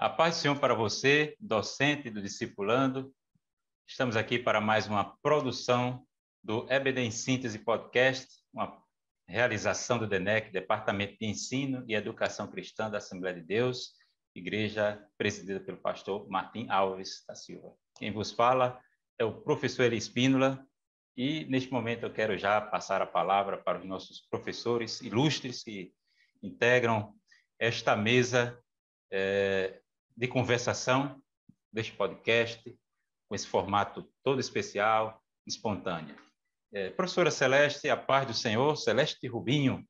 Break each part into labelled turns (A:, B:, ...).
A: A paz do Senhor para você, docente do Discipulando. Estamos aqui para mais uma produção do EBD em Síntese Podcast, uma realização do DENEC, Departamento de Ensino e Educação Cristã da Assembleia de Deus, igreja presidida pelo pastor Martim Alves da Silva. Quem vos fala é o professor Eli Espínola e, neste momento, eu quero já passar a palavra para os nossos professores ilustres que integram esta mesa de conversação deste podcast, com esse formato todo especial, espontâneo. Professora Celeste, a paz do Senhor, Celeste Rubinho,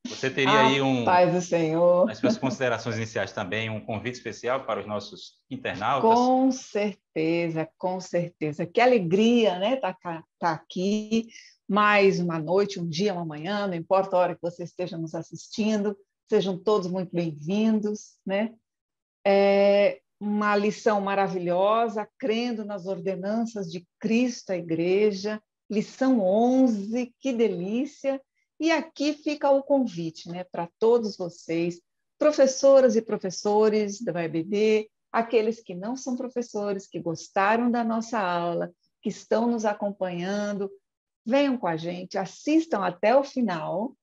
A: você teria aí
B: paz do Senhor.
A: Nas suas considerações iniciais também, um convite especial para os nossos internautas?
B: Com certeza, com certeza. Que alegria, né, tá aqui mais uma noite, um dia, uma manhã, não importa a hora que você esteja nos assistindo, sejam todos muito bem-vindos, né? É uma lição maravilhosa, crendo nas ordenanças de Cristo à Igreja, lição 11, que delícia! E aqui fica o convite, né, para todos vocês, professoras e professores da EBD, aqueles que não são professores, que gostaram da nossa aula, que estão nos acompanhando, venham com a gente, assistam até o final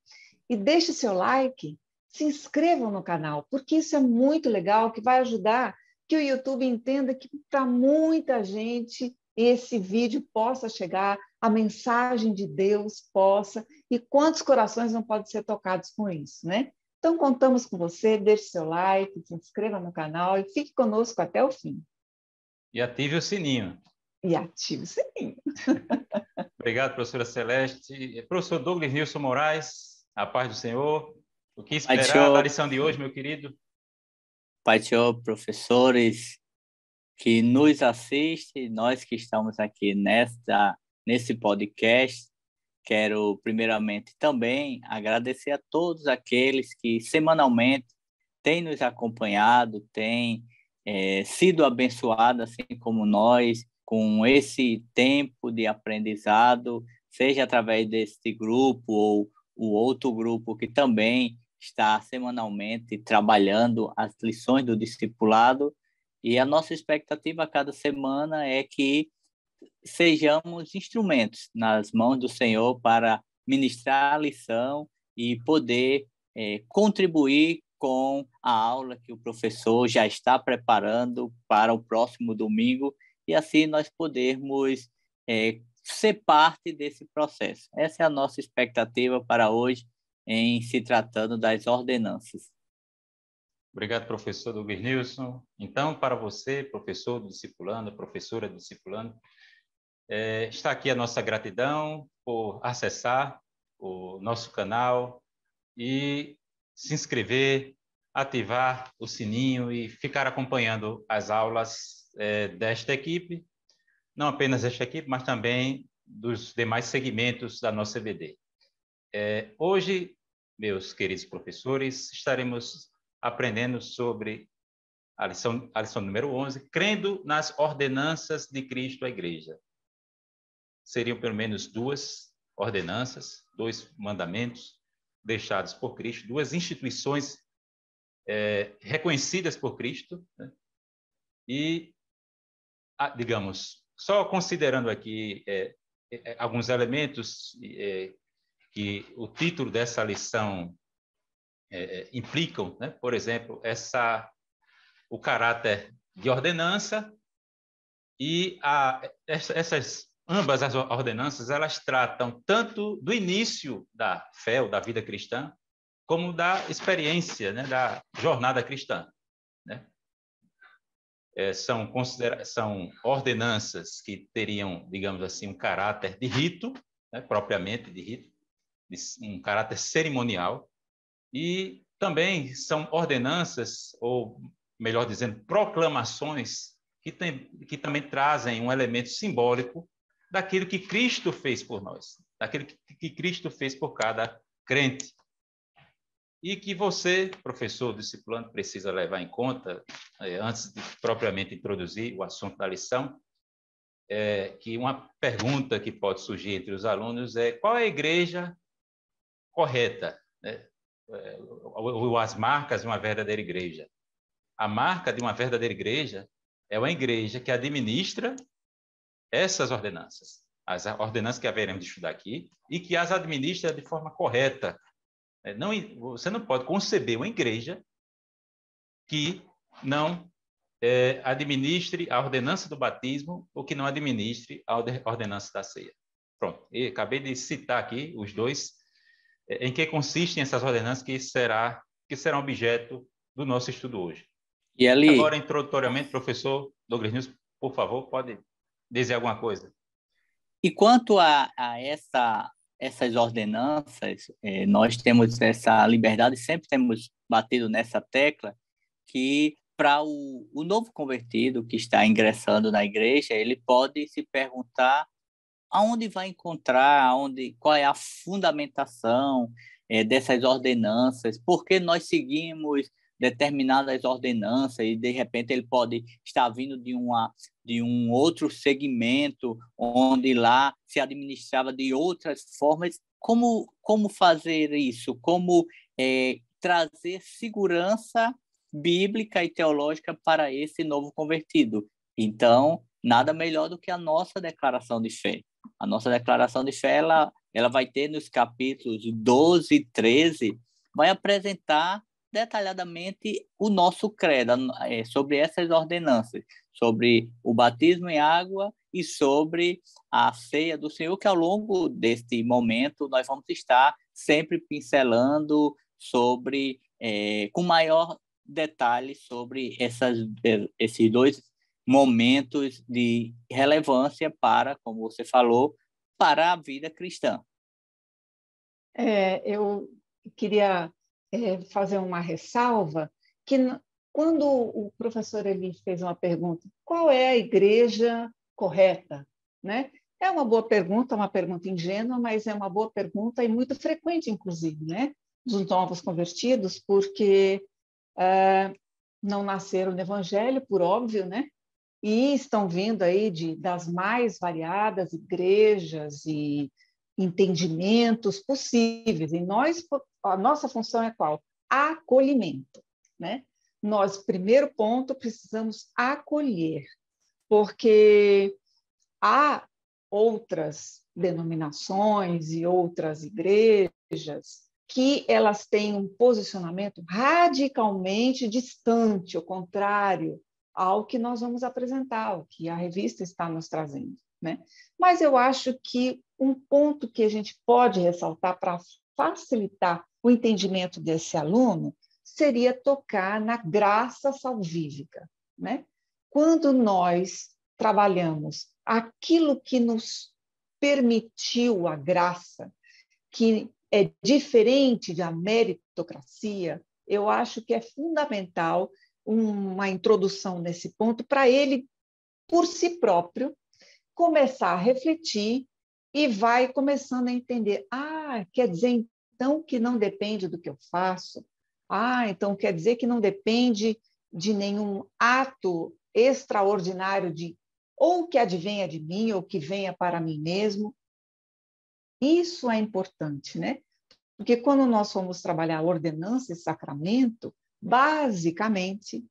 B: e deixe seu like, se inscrevam no canal, porque isso é muito legal, que vai ajudar que o YouTube entenda que para muita gente esse vídeo possa chegar, a mensagem de Deus possa, e quantos corações não podem ser tocados com isso, né? Então, contamos com você, deixe seu like, se inscreva no canal e fique conosco até o fim.
A: E ative o sininho.
B: E ative o sininho.
A: Obrigado, professora Celeste. Professor Douglas Nilson Moraes, a paz do Senhor. O que esperar da lição de hoje, meu querido?
C: Pai do Senhor, professores que nos assistem, nós que estamos aqui nesse podcast, quero primeiramente também agradecer a todos aqueles que semanalmente têm nos acompanhado, têm sido abençoados, assim como nós, com esse tempo de aprendizado, seja através deste grupo ou o outro grupo que também está semanalmente trabalhando as lições do discipulado. E a nossa expectativa a cada semana é que sejamos instrumentos nas mãos do Senhor para ministrar a lição e poder contribuir com a aula que o professor já está preparando para o próximo domingo e assim nós podermos ser parte desse processo. Essa é a nossa expectativa para hoje em se tratando das ordenanças.
A: Obrigado, professor Douglas Nilson. Então, para você, professor do Discipulando, professora do Discipulando, está aqui a nossa gratidão por acessar o nosso canal e se inscrever, ativar o sininho e ficar acompanhando as aulas desta equipe, não apenas desta equipe, mas também dos demais segmentos da nossa EBD. Hoje, meus queridos professores, estaremos aprendendo sobre a lição número 11, crendo nas ordenanças de Cristo à Igreja. Seriam pelo menos duas ordenanças, dois mandamentos deixados por Cristo, duas instituições reconhecidas por Cristo, né? E, digamos, só considerando aqui alguns elementos que o título dessa lição implicam, né? Por exemplo, o caráter de ordenança e ambas as ordenanças, elas tratam tanto do início da fé ou da vida cristã, como da experiência, né, da jornada cristã, né? São ordenanças que teriam, digamos assim, um caráter de rito, né, propriamente de rito, um caráter cerimonial, e também são ordenanças, ou melhor dizendo, proclamações, que também trazem um elemento simbólico daquilo que Cristo fez por nós, daquilo que Cristo fez por cada crente. E que você, professor discipulando, precisa levar em conta, antes de propriamente introduzir o assunto da lição, que uma pergunta que pode surgir entre os alunos é: qual é a igreja correta, né? Ou as marcas de uma verdadeira igreja? A marca de uma verdadeira igreja é uma igreja que administra essas ordenanças, as ordenanças que haveremos de estudar aqui, e que as administra de forma correta. Não, você não pode conceber uma igreja que não administre a ordenança do batismo ou que não administre a ordenança da ceia. Pronto, e acabei de citar aqui os dois, em que consistem essas ordenanças que serão objeto do nosso estudo hoje.
C: E ali,
A: agora, introdutoriamente, professor Douglas Nilson, por favor, pode dizer alguma coisa.
C: E quanto a essas ordenanças, nós temos essa liberdade, sempre temos batido nessa tecla, que para o novo convertido que está ingressando na igreja, ele pode se perguntar aonde vai encontrar, qual é a fundamentação dessas ordenanças, por que nós seguimos determinadas ordenanças e, de repente, ele pode estar vindo de um outro segmento, onde lá se administrava de outras formas. Como fazer isso? Como trazer segurança bíblica e teológica para esse novo convertido? Então, nada melhor do que a nossa declaração de fé. A nossa declaração de fé, ela vai ter nos capítulos 12 e 13, vai apresentar detalhadamente o nosso credo sobre essas ordenanças, sobre o batismo em água e sobre a ceia do Senhor, que ao longo deste momento nós vamos estar sempre pincelando sobre, com maior detalhe, sobre esses dois momentos de relevância para, como você falou, para a vida cristã.
B: Eu queria fazer uma ressalva que quando o professor ele fez uma pergunta, qual é a igreja correta, né? É uma boa pergunta, uma pergunta ingênua, mas é uma boa pergunta e muito frequente, inclusive, né? Dos novos convertidos, porque não nasceram no Evangelho, por óbvio, né? E estão vindo aí das mais variadas igrejas e entendimentos possíveis. E a nossa função é qual? Acolhimento, né? Nós, primeiro ponto, precisamos acolher, porque há outras denominações e outras igrejas que elas têm um posicionamento radicalmente distante, ao contrário ao que nós vamos apresentar, ao que a revista está nos trazendo, né? Mas eu acho que um ponto que a gente pode ressaltar para facilitar o entendimento desse aluno seria tocar na graça salvífica, né? Quando nós trabalhamos aquilo que nos permitiu a graça, que é diferente da meritocracia, eu acho que é fundamental uma introdução nesse ponto para ele, por si próprio, começar a refletir e vai começando a entender, quer dizer então que não depende do que eu faço, então quer dizer que não depende de nenhum ato extraordinário ou que advenha de mim ou que venha para mim mesmo. Isso é importante, né? Porque quando nós formos trabalhar ordenança e sacramento, basicamente,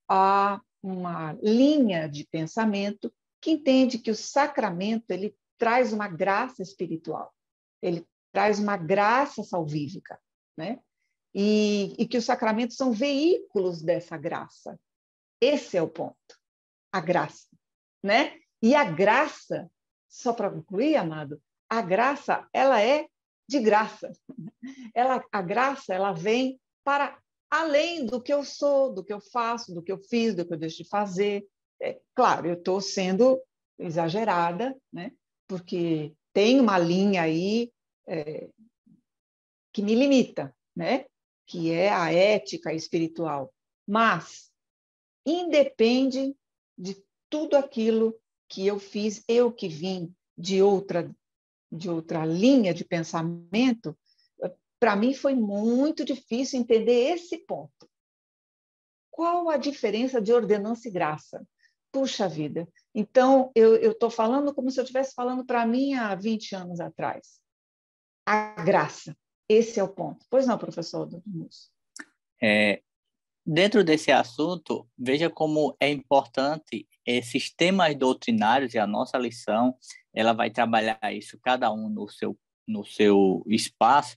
B: há uma linha de pensamento que entende que o sacramento ele traz uma graça espiritual, ele traz uma graça salvífica, né? E que os sacramentos são veículos dessa graça. Esse é o ponto, a graça, né? E a graça, só para concluir, amado, a graça, ela é de graça. A graça, ela vem para além do que eu sou, do que eu faço, do que eu fiz, do que eu deixo de fazer. Claro, eu estou sendo exagerada, né? Porque tem uma linha aí que me limita, né? Que é a ética espiritual. Mas independe de tudo aquilo que eu fiz, eu que vim de outra linha de pensamento, para mim foi muito difícil entender esse ponto. Qual a diferença de ordenança e graça? Puxa vida! Então, eu estou falando como se eu estivesse falando para mim há 20 anos atrás. A graça, esse é o ponto. Pois não, professor Douglas?
C: Dentro desse assunto, veja como é importante esses temas doutrinários, e a nossa lição, ela vai trabalhar isso, cada um no seu espaço,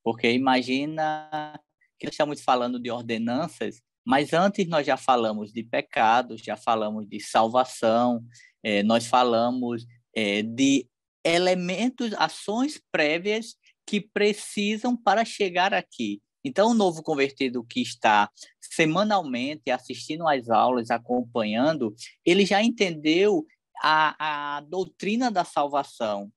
C: porque imagina que estamos falando de ordenanças, mas antes nós já falamos de pecados, já falamos de salvação, nós falamos de elementos, ações prévias que precisam para chegar aqui. Então, o novo convertido que está semanalmente assistindo às aulas, acompanhando, ele já entendeu a doutrina da salvação.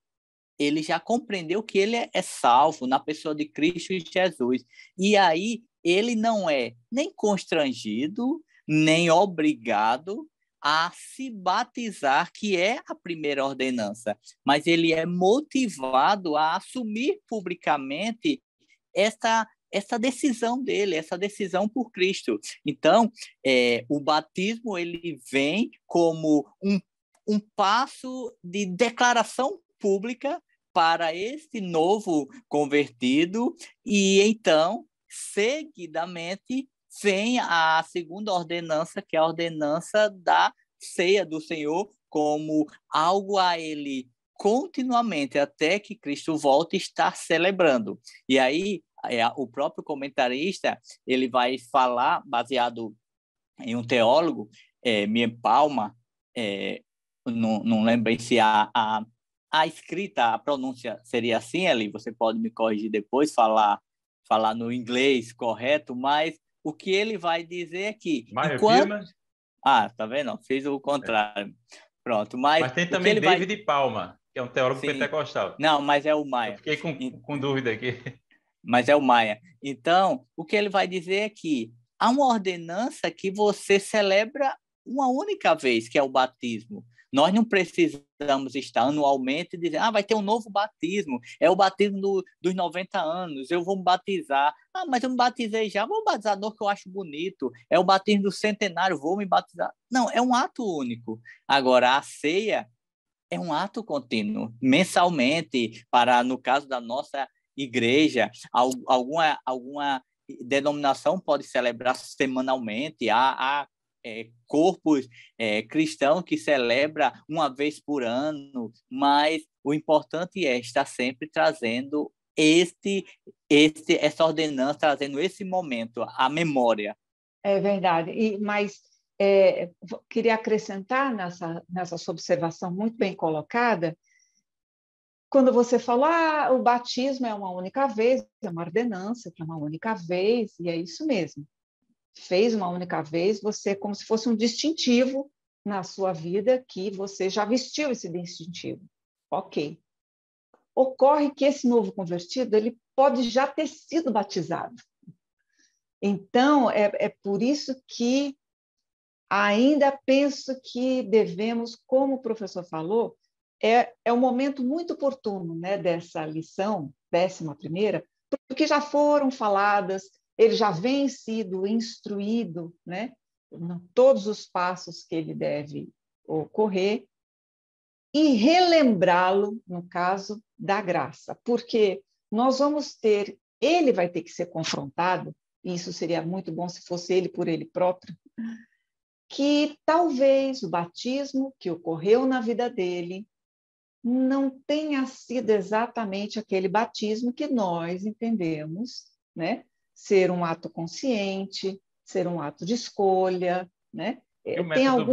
C: Ele já compreendeu que ele é salvo na pessoa de Cristo Jesus. E aí, ele não é nem constrangido, nem obrigado a se batizar, que é a primeira ordenança, mas ele é motivado a assumir publicamente essa decisão dele, essa decisão por Cristo. Então, o batismo ele vem como um passo de declaração pública para esse novo convertido, e então, seguidamente, vem a segunda ordenança, que é a ordenança da ceia do Senhor, como algo a ele continuamente, até que Cristo volte, estar celebrando. E aí, o próprio comentarista ele vai falar, baseado em um teólogo, Mie Palma, não lembro se a escrita, a pronúncia seria assim, ali, você pode me corrigir depois, falar no inglês correto, mas o que ele vai dizer é que enquanto... tá vendo? Fiz o contrário. Pronto,
A: mas tem também David Palma, que é um teólogo pentecostal.
C: Não, mas é o Maia.
A: Eu fiquei com dúvida aqui.
C: Mas é o Maia. Então, o que ele vai dizer é que há uma ordenança que você celebra uma única vez, que é o batismo. Nós não precisamos estar anualmente e dizer, vai ter um novo batismo, é o batismo dos 90 anos, eu vou me batizar. Mas eu me batizei já, vou me batizar no que eu acho bonito, é o batismo do centenário, vou me batizar. Não, é um ato único. Agora, a ceia é um ato contínuo, mensalmente, no caso da nossa igreja, alguma denominação pode celebrar semanalmente, há corpos cristãos que celebram uma vez por ano, mas o importante é estar sempre trazendo essa ordenança, trazendo esse momento, a memória.
B: É verdade, mas queria acrescentar nessa sua observação muito bem colocada, quando você fala, o batismo é uma única vez, é uma ordenança que é uma única vez, e é isso mesmo. Fez uma única vez, você como se fosse um distintivo na sua vida que você já vestiu esse distintivo. Ok. Ocorre que esse novo convertido, ele pode já ter sido batizado. Então, é por isso que ainda penso que devemos, como o professor falou, é um momento muito oportuno, né, dessa lição, 11ª, porque já foram faladas, ele já vem sido instruído, né, em todos os passos que ele deve ocorrer, e relembrá-lo, no caso da graça, porque nós vamos ter, ele vai ter que ser confrontado, e isso seria muito bom se fosse ele por ele próprio, que talvez o batismo que ocorreu na vida dele não tenha sido exatamente aquele batismo que nós entendemos, né? Ser um ato consciente, ser um ato de escolha, né?
A: E o método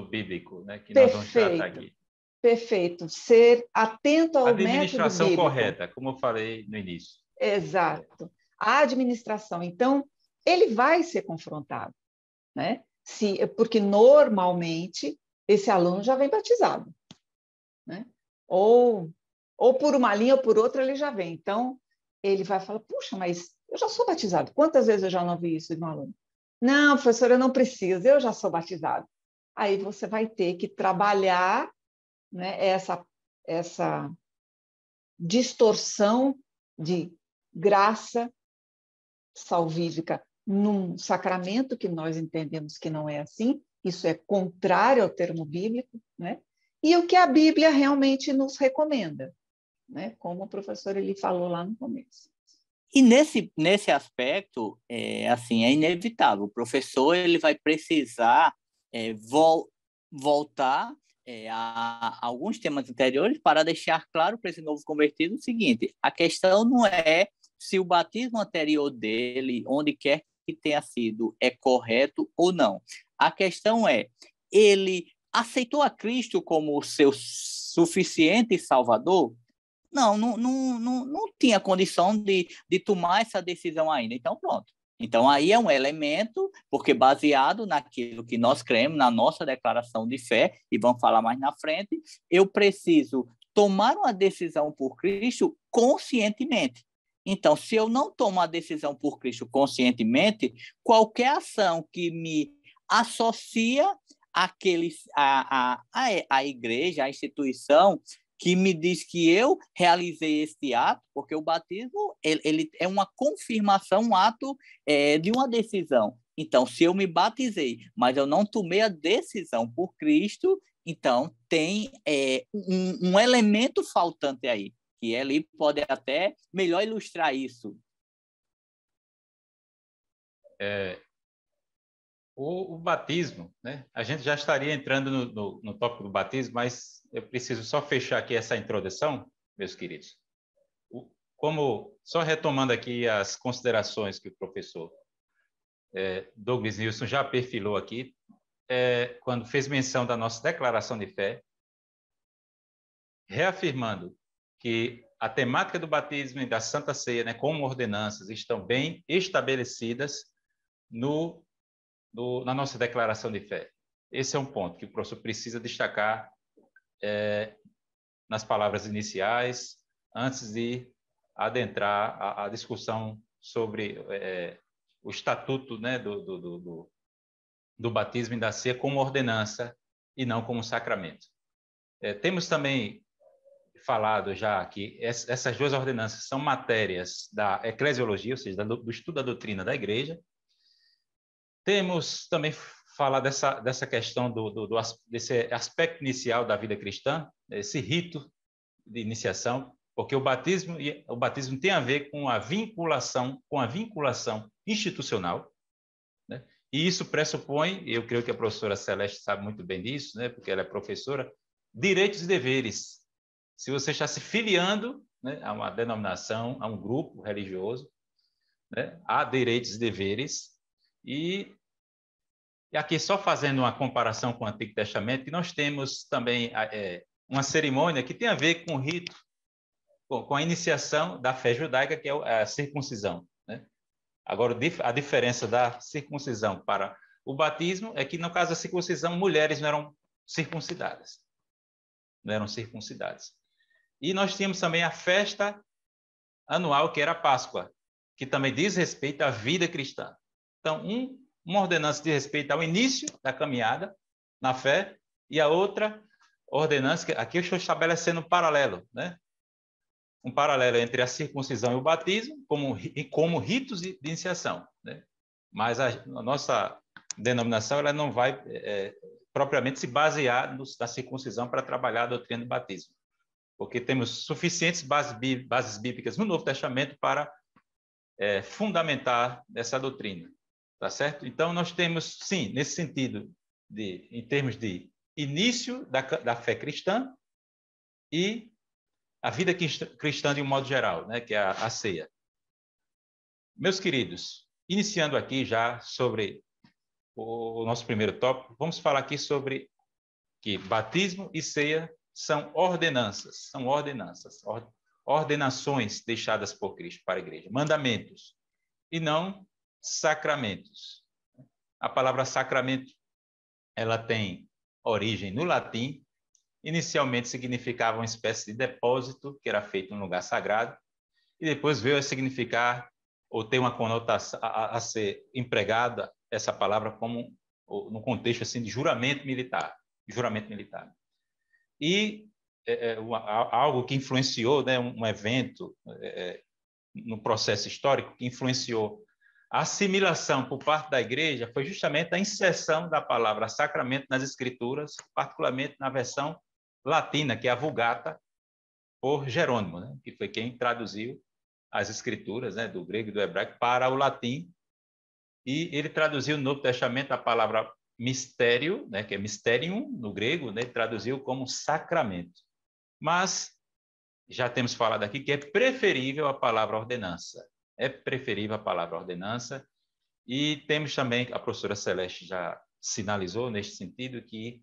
A: bíblico, né, que nós vamos tratar aqui.
B: Perfeito. Ser atento ao método bíblico.
A: Administração correta, como eu falei no início.
B: Exato. A administração. Então, ele vai ser confrontado, né? Porque normalmente esse aluno já vem batizado, né? Ou por uma linha ou por outra ele já vem. Então, ele vai falar, puxa, mas eu já sou batizado. Quantas vezes eu já não vi isso de um aluno? Não, professora, eu não preciso, eu já sou batizado. Aí você vai ter que trabalhar, né, essa distorção de graça salvífica num sacramento que nós entendemos que não é assim, isso é contrário ao termo bíblico, né? E o que a Bíblia realmente nos recomenda, né? Como o professor ele falou lá no começo.
C: E nesse aspecto, assim, é inevitável. O professor ele vai precisar voltar a alguns temas anteriores para deixar claro para esse novo convertido o seguinte: a questão não é se o batismo anterior dele, onde quer que tenha sido, é correto ou não. A questão é, ele aceitou a Cristo como o seu suficiente Salvador? Não tinha condição de tomar essa decisão ainda. Então, pronto. Então, aí é um elemento, porque baseado naquilo que nós cremos, na nossa declaração de fé, e vamos falar mais na frente, eu preciso tomar uma decisão por Cristo conscientemente. Então, se eu não tomo a decisão por Cristo conscientemente, qualquer ação que me associa à igreja, à instituição, que me diz que eu realizei este ato, porque o batismo ele é uma confirmação, um ato de uma decisão. Então, se eu me batizei, mas eu não tomei a decisão por Cristo, então tem um elemento faltante aí, que ele pode até melhor ilustrar isso.
A: O batismo, né? A gente já estaria entrando no tópico do batismo, mas eu preciso só fechar aqui essa introdução, meus queridos. Como, só retomando aqui as considerações que o professor Douglas Nilson já perfilou aqui, quando fez menção da nossa declaração de fé, reafirmando que a temática do batismo e da Santa Ceia, né, como ordenanças, estão bem estabelecidas na nossa declaração de fé. Esse é um ponto que o professor precisa destacar nas palavras iniciais, antes de adentrar a discussão sobre o estatuto, né, do batismo e da ceia como ordenança e não como sacramento. Temos também falado já que essas duas ordenanças são matérias da eclesiologia, ou seja, do estudo da doutrina da igreja. Temos também falado dessa questão desse aspecto inicial da vida cristã, esse rito de iniciação, porque o batismo tem a ver com a vinculação institucional, né? E isso pressupõe, eu creio que a professora Celeste sabe muito bem disso, né, porque ela é professora, direitos e deveres. Se você está se filiando, né, a uma denominação, a um grupo religioso, né, há direitos e deveres. E aqui, só fazendo uma comparação com o Antigo Testamento, nós temos também uma cerimônia que tem a ver com o rito, com a iniciação da fé judaica, que é a circuncisão, né? Agora, a diferença da circuncisão para o batismo é que, no caso da circuncisão, mulheres não eram circuncidadas. E nós tínhamos também a festa anual, que era a Páscoa, que também diz respeito à vida cristã. Então, uma ordenança diz respeito ao início da caminhada na fé, e a outra ordenança, que aqui eu estou estabelecendo um paralelo, né? Um paralelo entre a circuncisão e o batismo, como ritos de iniciação, né? Mas a nossa denominação ela não vai propriamente se basear na circuncisão para trabalhar a doutrina do batismo, porque temos suficientes bases bíblicas no Novo Testamento para fundamentar essa doutrina. Tá certo? Então, nós temos, sim, nesse sentido, em termos de início da fé cristã e a vida cristã de um modo geral, né, que é a ceia. Meus queridos, iniciando aqui já sobre o nosso primeiro tópico, vamos falar aqui sobre que batismo e ceia são ordenanças, ordenações deixadas por Cristo para a igreja, mandamentos, e não sacramentos. A palavra sacramento, ela tem origem no latim. Inicialmente significava uma espécie de depósito que era feito em um lugar sagrado, e depois veio a significar, ou ter uma conotação, a ser empregada essa palavra como no contexto assim de juramento militar. E algo que influenciou, né, um evento no processo histórico que influenciou a assimilação por parte da igreja foi justamente a inserção da palavra sacramento nas escrituras, particularmente na versão latina, que é a Vulgata, por Jerônimo, né? Que foi quem traduziu as escrituras, né, do grego e do hebraico para o latim, e ele traduziu no Novo Testamento a palavra mistério, né, que é mysterium no grego, né, traduziu como sacramento. Mas já temos falado aqui que é preferível a palavra ordenança. É preferível a palavra ordenança. E temos também, a professora Celeste já sinalizou neste sentido, que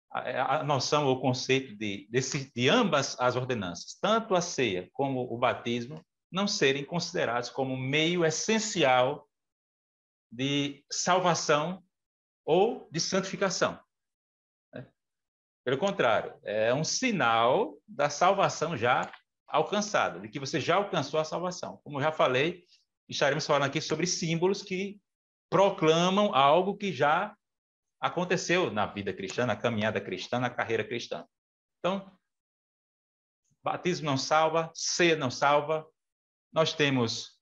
A: a noção ou conceito de ambas as ordenanças, tanto a ceia como o batismo, não serem considerados como meio essencial de salvação ou de santificação. Pelo contrário, é um sinal da salvação já alcançada, de que você já alcançou a salvação. Como eu já falei, estaremos falando aqui sobre símbolos que proclamam algo que já aconteceu na vida cristã, na caminhada cristã, na carreira cristã. Então, batismo não salva, ceia não salva. Nós temos,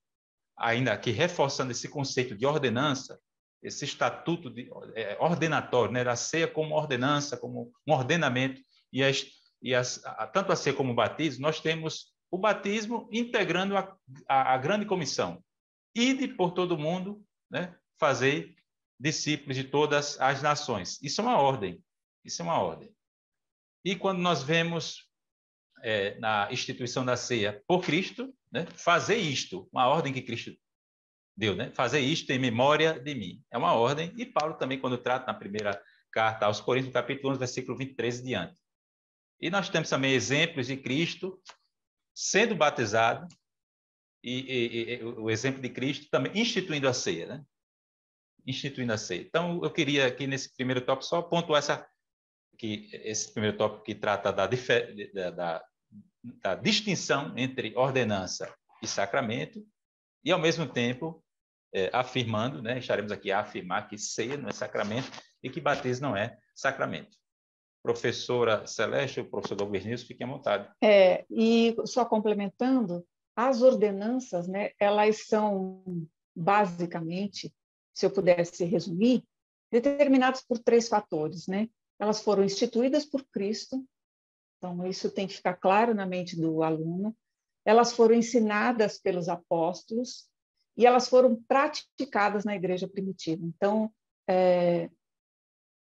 A: ainda aqui, reforçando esse conceito de ordenança, esse estatuto ordenatório, né, da ceia como ordenança, como um ordenamento, tanto a ceia como o batismo, nós temos o batismo integrando a grande comissão. Ide por todo mundo, né, fazer discípulos de todas as nações. Isso é uma ordem. Isso é uma ordem. E quando nós vemos na instituição da ceia por Cristo, né, fazer isto, uma ordem que Cristo deu, né? Fazer isto em memória de mim. É uma ordem. E Paulo também, quando trata na primeira carta aos Coríntios, capítulo 11, versículo 23 e diante. E nós temos também exemplos de Cristo sendo batizado e o exemplo de Cristo também instituindo a ceia, né? Instituindo a ceia. Então, eu queria aqui nesse primeiro tópico só pontuar esse primeiro tópico que trata da distinção entre ordenança e sacramento, e ao mesmo tempo afirmando, né, estaremos aqui a afirmar que ceia não é sacramento e que batismo não é sacramento. Professora Celeste, o professor Douglas Nilson, fiquem à vontade.
B: E só complementando, as ordenanças, né, elas são basicamente, se eu pudesse resumir, determinadas por 3 fatores, né? Elas foram instituídas por Cristo, então isso tem que ficar claro na mente do aluno. Elas foram ensinadas pelos apóstolos e elas foram praticadas na igreja primitiva. Então,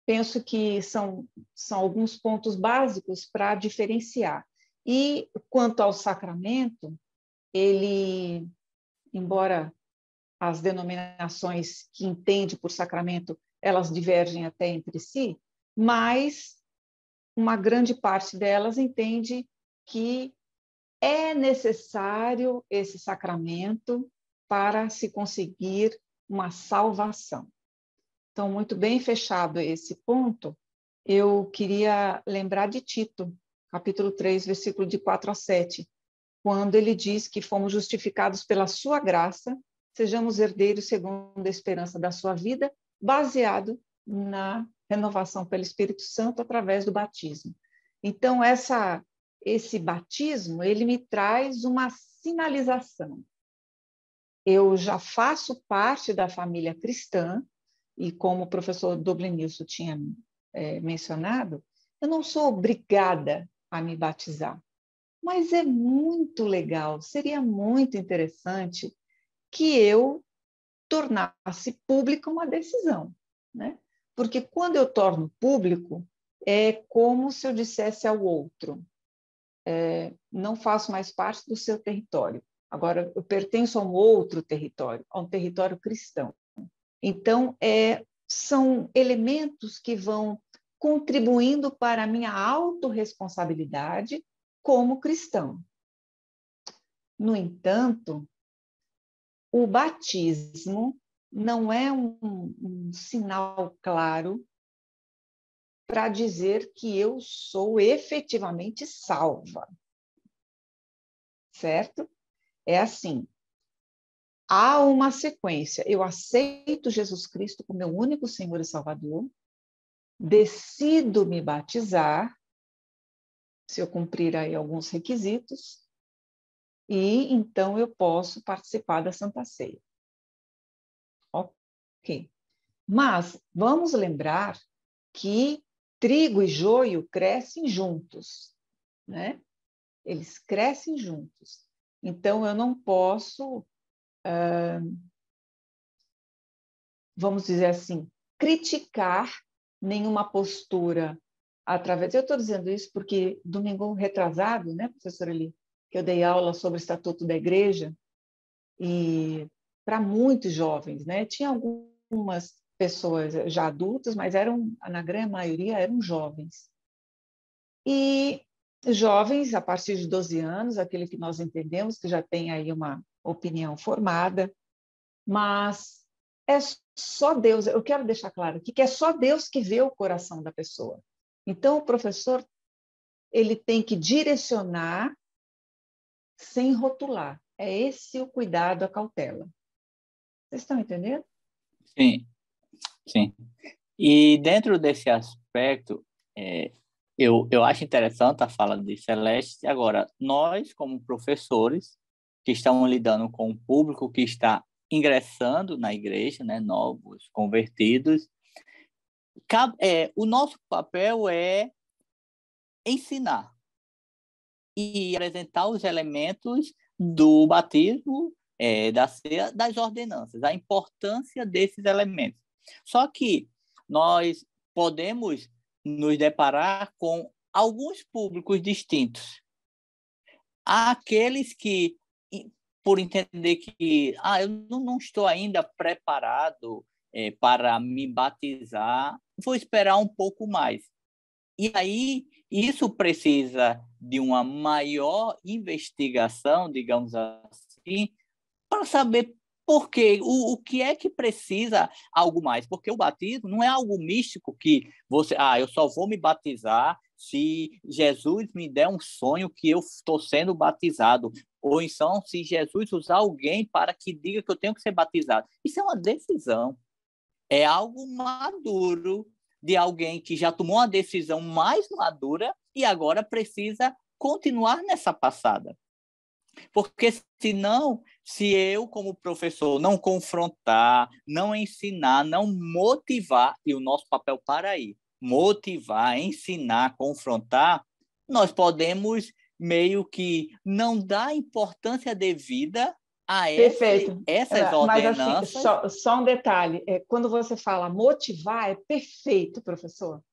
B: penso que são alguns pontos básicos para diferenciar. E quanto ao sacramento, ele, embora as denominações que entende por sacramento, elas divergem até entre si, mas uma grande parte delas entende que é necessário esse sacramento para se conseguir uma salvação. Então, muito bem fechado esse ponto, eu queria lembrar de Tito, capítulo 3, versículo de 4 a 7, quando ele diz que fomos justificados pela sua graça, sejamos herdeiros segundo a esperança da sua vida, baseado na renovação pelo Espírito Santo através do batismo. Então, esse batismo, ele me traz uma sinalização. Eu já faço parte da família cristã, e como o professor Doblenilson tinha mencionado, eu não sou obrigada a me batizar, mas é muito legal, seria muito interessante que eu tornasse pública uma decisão, né? Porque quando eu torno público, é como se eu dissesse ao outro, não faço mais parte do seu território, agora eu pertenço a um outro território, a um território cristão. Então, são elementos que vão contribuindo para a minha autorresponsabilidade como cristão. No entanto, o batismo não é um sinal claro para dizer que eu sou efetivamente salva. Certo? É assim. Há uma sequência. Eu aceito Jesus Cristo como meu único Senhor e Salvador, decido me batizar, se eu cumprir aí alguns requisitos, e então eu posso participar da Santa Ceia. Ok. Mas vamos lembrar que trigo e joio crescem juntos, né? Eles crescem juntos. Então, eu não posso, vamos dizer assim, criticar nenhuma postura através... Eu estou dizendo isso porque domingo retrasado, né, professora Eli, que eu dei aula sobre o Estatuto da Igreja, e para muitos jovens, né, tinha algumas pessoas já adultas, mas na grande maioria eram jovens. E jovens, a partir de 12 anos, aquele que nós entendemos que já tem aí uma opinião formada, mas é só Deus, eu quero deixar claro aqui que é só Deus que vê o coração da pessoa. Então, o professor, ele tem que direcionar sem rotular. É esse o cuidado, a cautela. Vocês estão entendendo?
C: Sim, sim. E dentro desse aspecto, eu acho interessante a fala de Celeste. Agora, nós, como professores, que estamos lidando com o público que está ingressando na igreja, né, novos convertidos, o nosso papel é ensinar e apresentar os elementos do batismo, da ceia, das ordenanças, a importância desses elementos. Só que nós podemos nos deparar com alguns públicos distintos. Há aqueles que, por entender que eu não estou ainda preparado para me batizar, vou esperar um pouco mais. E aí, isso precisa de uma maior investigação, digamos assim, para saber por quê, o que é que precisa algo mais. Porque o batismo não é algo místico que eu só vou me batizar se Jesus me der um sonho que eu estou sendo batizado. Ou então, se Jesus usar alguém para que diga que eu tenho que ser batizado. Isso é uma decisão. É algo maduro de alguém que já tomou uma decisão mais madura e agora precisa continuar nessa passada. Porque senão, se eu, como professor, não confrontar, não ensinar, não motivar, e o nosso papel para aí, motivar, ensinar, confrontar, nós podemos meio que não dar importância devida a
B: Perfeito.
C: essas
B: Mas, assim,
C: ordenanças.
B: só um detalhe. Quando você fala motivar, é perfeito, professor.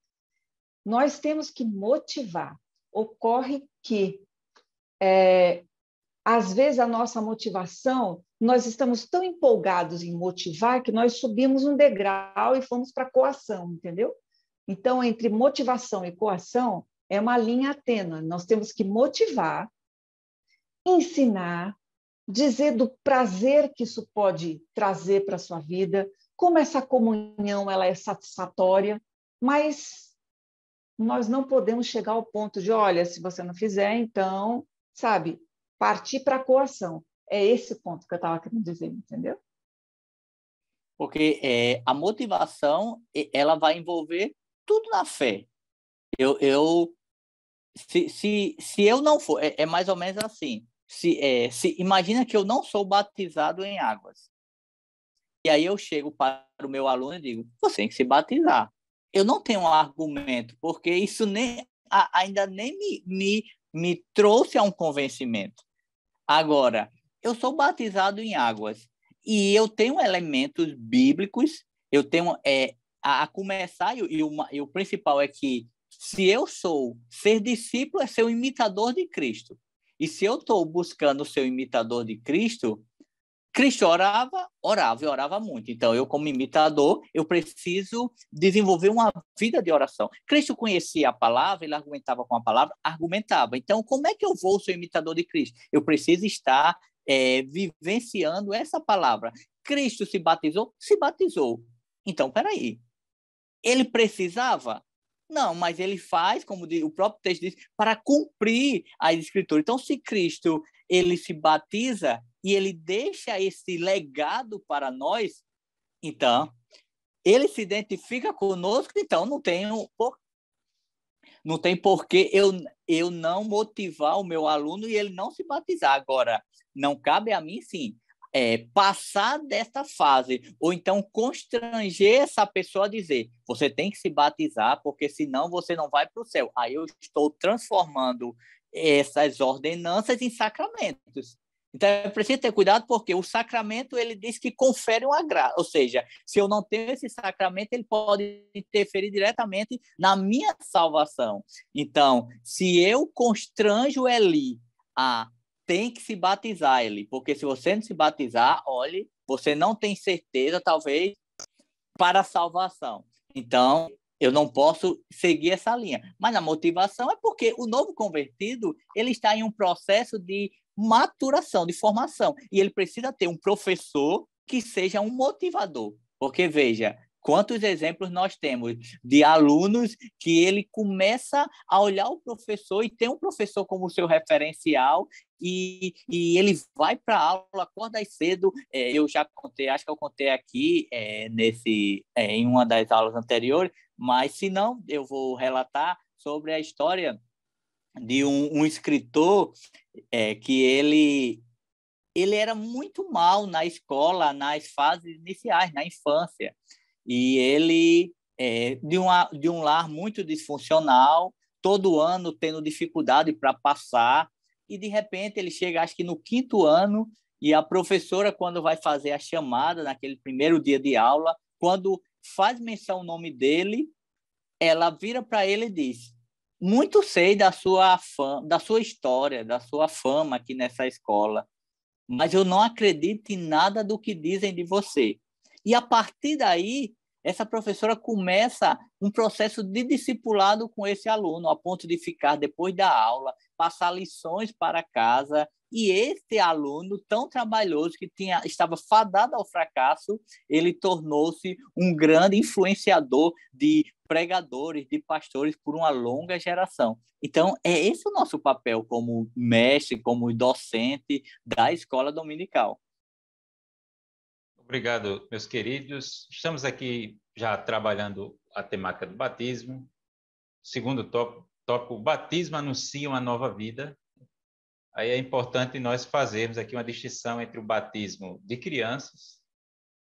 B: Nós temos que motivar. Ocorre que, às vezes, a nossa motivação, nós estamos tão empolgados em motivar que nós subimos um degrau e fomos para a coação, entendeu? Então, entre motivação e coação, é uma linha tênue. Nós temos que motivar, ensinar, dizer do prazer que isso pode trazer para a sua vida, como essa comunhão ela é satisfatória, mas nós não podemos chegar ao ponto de, olha, se você não fizer, então, sabe, partir para a coação. É esse ponto que eu estava querendo dizer, entendeu?
C: Porque a motivação, ela vai envolver tudo na fé. Se eu não for, é mais ou menos assim. Imagina que eu não sou batizado em águas. E aí eu chego para o meu aluno e digo, você tem que se batizar. Eu não tenho um argumento, porque isso ainda nem me trouxe a um convencimento. Agora, eu sou batizado em águas e eu tenho elementos bíblicos, eu tenho a começar, e o principal é que se eu ser discípulo é ser um imitador de Cristo. E se eu estou buscando ser um imitador de Cristo, Cristo orava e orava muito. Então, eu como imitador, eu preciso desenvolver uma vida de oração. Cristo conhecia a palavra, ele argumentava com a palavra, argumentava. Então, como é que eu vou ser imitador de Cristo? Eu preciso estar vivenciando essa palavra. Cristo se batizou? Se batizou. Então, peraí. Ele precisava? Não, mas ele faz, como o próprio texto diz, para cumprir as escrituras. Então, se Cristo ele se batiza e ele deixa esse legado para nós, então, ele se identifica conosco, então não tem por que eu não motivar o meu aluno e ele não se batizar. Agora, não cabe a mim, sim, passar dessa fase, ou então constranger essa pessoa a dizer, você tem que se batizar, porque senão você não vai para o céu. Aí eu estou transformando essas ordenanças em sacramentos. Então, é preciso ter cuidado porque o sacramento, ele diz que confere uma graça. Ou seja, se eu não tenho esse sacramento, ele pode interferir diretamente na minha salvação. Então, se eu constranjo Eli a tem que se batizar, Eli, porque se você não se batizar, olhe, você não tem certeza, talvez, para a salvação. Então, eu não posso seguir essa linha. Mas a motivação é porque o novo convertido, ele está em um processo de maturação, de formação. E ele precisa ter um professor que seja um motivador. Porque, veja, quantos exemplos nós temos de alunos que ele começa a olhar o professor e tem um professor como seu referencial e ele vai para a aula, acorda cedo. Eu já contei, acho que eu contei aqui em uma das aulas anteriores, mas se não, eu vou relatar sobre a história de um escritor que ele era muito mal na escola, nas fases iniciais, na infância. E ele de um lar muito disfuncional, todo ano tendo dificuldade para passar, e de repente ele chega, acho que no 5º ano, e a professora, quando vai fazer a chamada, naquele primeiro dia de aula, quando faz menção ao nome dele, ela vira para ele e diz: muito sei da sua história, da sua fama aqui nessa escola, mas eu não acredito em nada do que dizem de você. E a partir daí, essa professora começa um processo de discipulado com esse aluno, a ponto de ficar, depois da aula, passar lições para casa. E esse aluno tão trabalhoso, que estava fadado ao fracasso, ele tornou-se um grande influenciador de pregadores, de pastores por uma longa geração. Então, é esse o nosso papel como mestre, como docente da escola dominical.
A: Obrigado, meus queridos. Estamos aqui já trabalhando a temática do batismo. Segundo tópico, o batismo anuncia uma nova vida. Aí é importante nós fazermos aqui uma distinção entre o batismo de crianças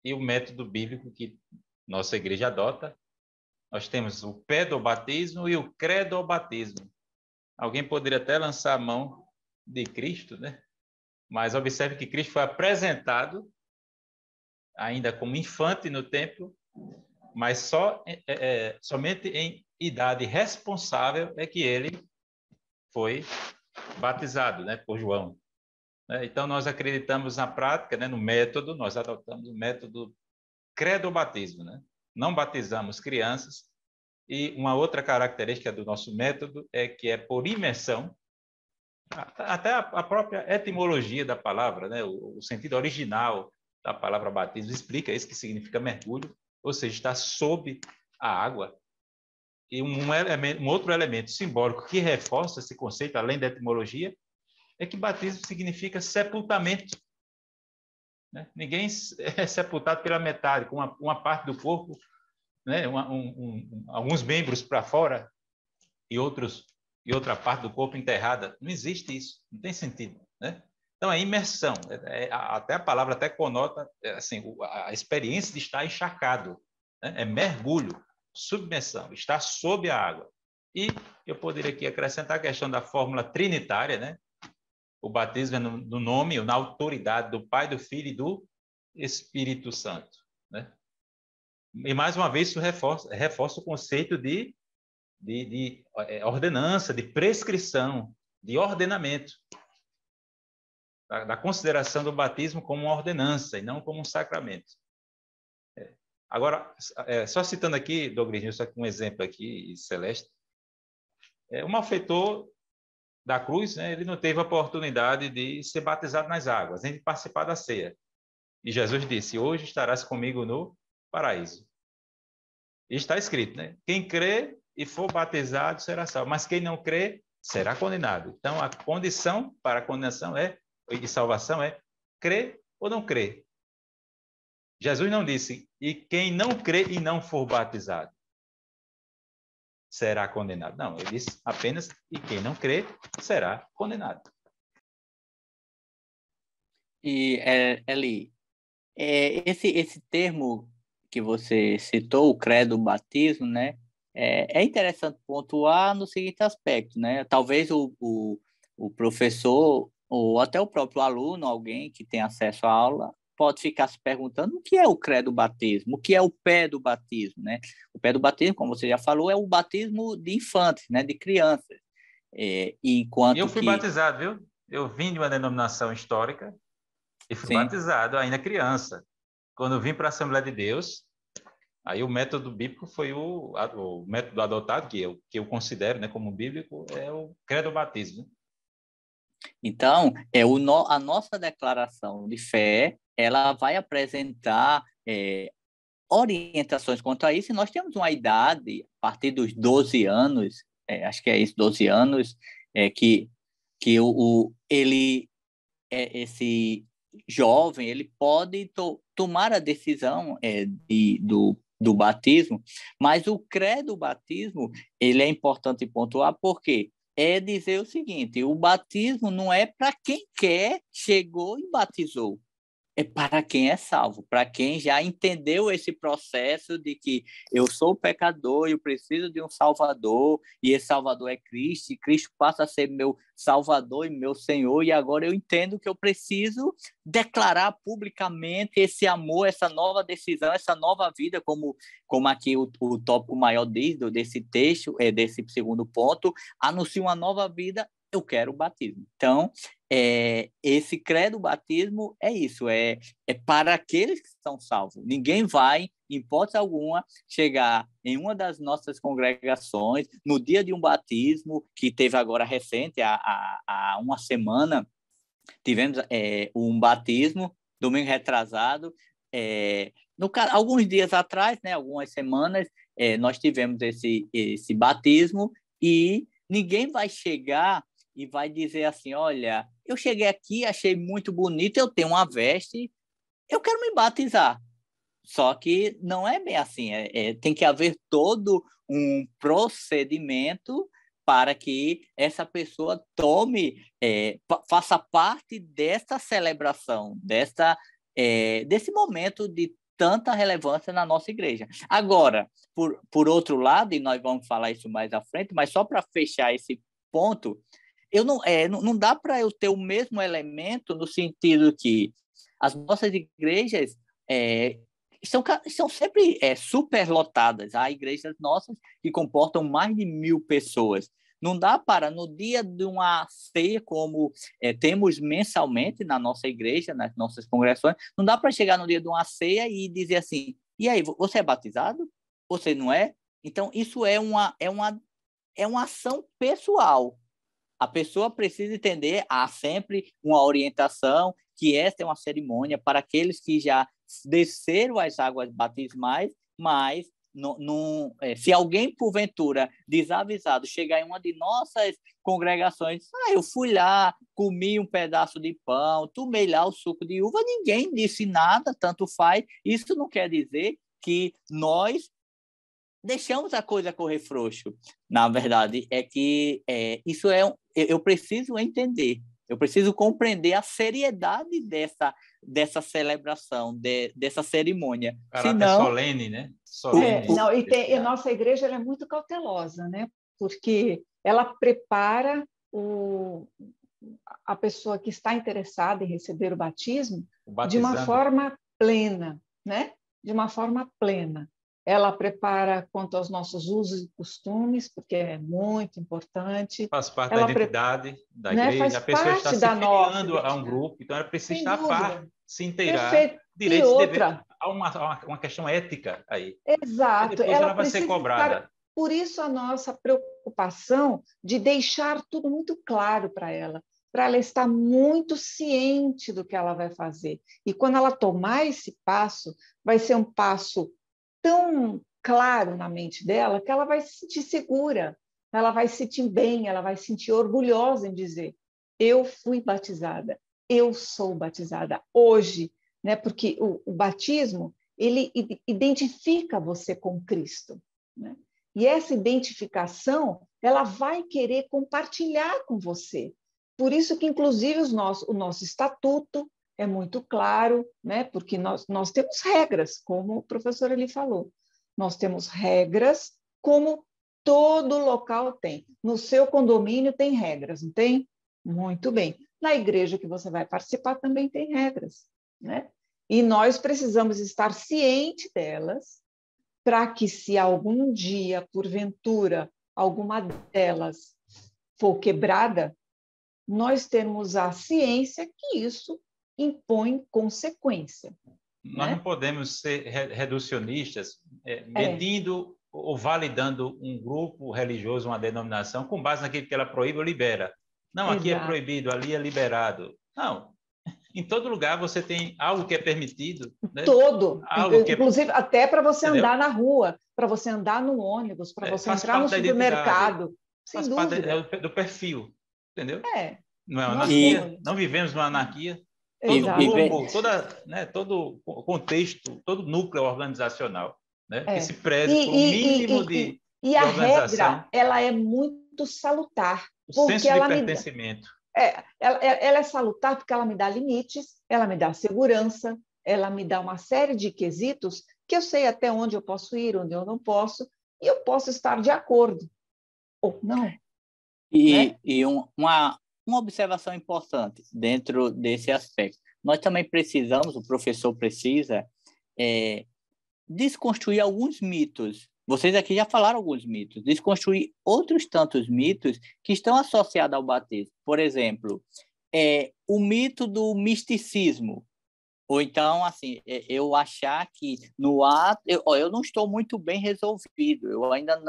A: e o método bíblico que nossa igreja adota. Nós temos o pedobatismo e o credobatismo. Alguém poderia até lançar a mão de Cristo, né? Mas observe que Cristo foi apresentado ainda como infante no templo, mas somente em idade responsável é que ele foi batizado, né, por João. Então, nós acreditamos na prática, né, no método, nós adotamos o método credobatismo, né? Não batizamos crianças. E uma outra característica do nosso método é que é por imersão. Até a própria etimologia da palavra, né, o sentido original da palavra batismo explica isso, que significa mergulho, ou seja, está sob a água. E um outro elemento simbólico que reforça esse conceito, além da etimologia, é que batismo significa sepultamento. Né? Ninguém é sepultado pela metade, com uma parte do corpo, né? Alguns membros para fora e outra parte do corpo enterrada. Não existe isso, não tem sentido. Né? Então, é imersão. Até a palavra até conota assim, a experiência de estar encharcado. Né? É mergulho, submersão, estar sob a água. E eu poderia aqui acrescentar a questão da fórmula trinitária, né? O batismo é no nome, na autoridade do Pai, do Filho e do Espírito Santo. Né? E, mais uma vez, isso reforça o conceito de ordenança, de prescrição, de ordenamento, da consideração do batismo como uma ordenança e não como um sacramento. Agora, só citando aqui, Douglas, só um exemplo aqui, Celeste, o malfeitor da cruz, né, ele não teve a oportunidade de ser batizado nas águas, nem de participar da ceia. E Jesus disse: hoje estarás comigo no paraíso. E está escrito, né? Quem crê e for batizado será salvo, mas quem não crê será condenado. Então, a condição para a condenação e salvação é crer ou não crer. Jesus não disse: e quem não crê e não for batizado será condenado. Não, ele disse apenas: e quem não crê será condenado.
C: E, Eli, esse termo que você citou, o credo batismo, né? É interessante pontuar no seguinte aspecto, né? Talvez o professor ou até o próprio aluno, alguém que tem acesso à aula, pode ficar se perguntando o que é o credo batismo, o que é o pé do batismo, né? O pé do batismo, como você já falou, é o batismo de infantes, né? De crianças.
A: E eu
C: Enquanto
A: fui
C: que...
A: batizado, viu? Eu vim de uma denominação histórica e fui
C: Sim.
A: batizado ainda criança. Quando eu vim para a Assembleia de Deus, aí o método bíblico foi o método adotado, que eu considero, né, como bíblico, é o credo batismo.
C: Então, a nossa declaração de fé, ela vai apresentar orientações quanto a isso, e nós temos uma idade, a partir dos 12 anos, acho que é isso, 12 anos, que esse jovem ele pode tomar a decisão do batismo, mas o credo batismo ele é importante pontuar porque é dizer o seguinte: o batismo não é para quem quer, chegou e batizou. É para quem é salvo, para quem já entendeu esse processo de que eu sou pecador e eu preciso de um Salvador, e esse Salvador é Cristo, e Cristo passa a ser meu Salvador e meu Senhor, e agora eu entendo que eu preciso declarar publicamente esse amor, essa nova decisão, essa nova vida, como aqui o tópico maior diz, desse texto, desse segundo ponto, anuncia uma nova vida, eu quero o batismo. Então, esse credo batismo é isso, é para aqueles que são salvos. Ninguém vai, em hipótese alguma, chegar em uma das nossas congregações, no dia de um batismo, que teve agora recente, há uma semana, tivemos um batismo, domingo retrasado, alguns dias atrás, né, algumas semanas, nós tivemos esse batismo, e ninguém vai chegar e vai dizer assim: olha, eu cheguei aqui, achei muito bonito, eu tenho uma veste, eu quero me batizar. Só que não é bem assim, tem que haver todo um procedimento para que essa pessoa faça parte desta celebração, desse momento de tanta relevância na nossa igreja. Agora, por outro lado, e nós vamos falar isso mais à frente, mas só para fechar esse ponto, não dá para eu ter o mesmo elemento no sentido que as nossas igrejas são sempre superlotadas. Há igrejas nossas que comportam mais de 1.000 pessoas. Não dá para, no dia de uma ceia, como temos mensalmente na nossa igreja, nas nossas congregações, não dá para chegar no dia de uma ceia e dizer assim: e aí, você é batizado? Você não é? Então, isso é uma ação pessoal. A pessoa precisa entender, há sempre uma orientação, que esta é uma cerimônia para aqueles que já desceram as águas batismais, mas se alguém, porventura, desavisado, chegar em uma de nossas congregações, eu fui lá, comi um pedaço de pão, tomei lá o suco de uva, ninguém disse nada, tanto faz. Isso não quer dizer que nós deixamos a coisa correr frouxo. Na verdade, é que isso eu preciso entender, eu preciso compreender a seriedade dessa celebração, dessa cerimônia.
A: Caráter solene, né? Solene.
B: Não, e a nossa igreja ela é muito cautelosa, né? Porque ela prepara a pessoa que está interessada em receber o batismo de uma forma plena, né? De uma forma plena. Ela prepara quanto aos nossos usos e costumes, porque é muito importante.
A: Faz parte da identidade da igreja.
B: A
A: pessoa está se filiando a um grupo, então ela precisa estar a par, se inteirar.
B: Perfeito.
A: Direitos e deveres. Há uma questão ética aí.
B: Exato.
A: E depois ela vai ser cobrada.
B: Por isso a nossa preocupação de deixar tudo muito claro para ela estar muito ciente do que ela vai fazer. E quando ela tomar esse passo, vai ser um passo tão claro na mente dela que ela vai se sentir segura, ela vai se sentir bem, ela vai se sentir orgulhosa em dizer: eu fui batizada, eu sou batizada hoje, né? Porque o batismo ele identifica você com Cristo, né? E essa identificação ela vai querer compartilhar com você. Por isso que, inclusive, o nosso estatuto é muito claro, né? Porque nós temos regras, como o professor ali falou. Nós temos regras como todo local tem. No seu condomínio tem regras, não tem? Muito bem. Na igreja que você vai participar também tem regras, né? E nós precisamos estar cientes delas para que, se algum dia, porventura, alguma delas for quebrada, nós temos a ciência que isso impõe consequência.
A: Nós não podemos ser reducionistas, medindo ou validando um grupo religioso, uma denominação, com base naquilo que ela proíbe ou libera. Não, aqui é proibido, ali é liberado. Não. Em todo lugar você tem algo que é permitido. Né?
B: Inclusive até para você andar na rua, para você andar no ônibus, para você entrar no supermercado. Sem dúvida.
A: Parte do perfil, entendeu? Não é uma
B: Nós
A: anarquia, não vivemos numa anarquia. Todo grupo, todo contexto, todo núcleo organizacional, né? Que se preze por um mínimo de
B: a
A: organização.
B: Regra, ela é muito salutar.
A: O senso de pertencimento.
B: Ela é salutar porque ela me dá limites, ela me dá segurança, ela me dá uma série de quesitos que eu sei até onde eu posso ir, onde eu não posso, e eu posso estar de acordo ou não.
C: E uma observação importante dentro desse aspecto. Nós também precisamos, o professor precisa, desconstruir alguns mitos. Vocês aqui já falaram alguns mitos. Desconstruir outros tantos mitos que estão associados ao batismo. Por exemplo, o mito do misticismo. Ou então, assim, eu achar que no ato... Eu não estou muito bem resolvido. Eu ainda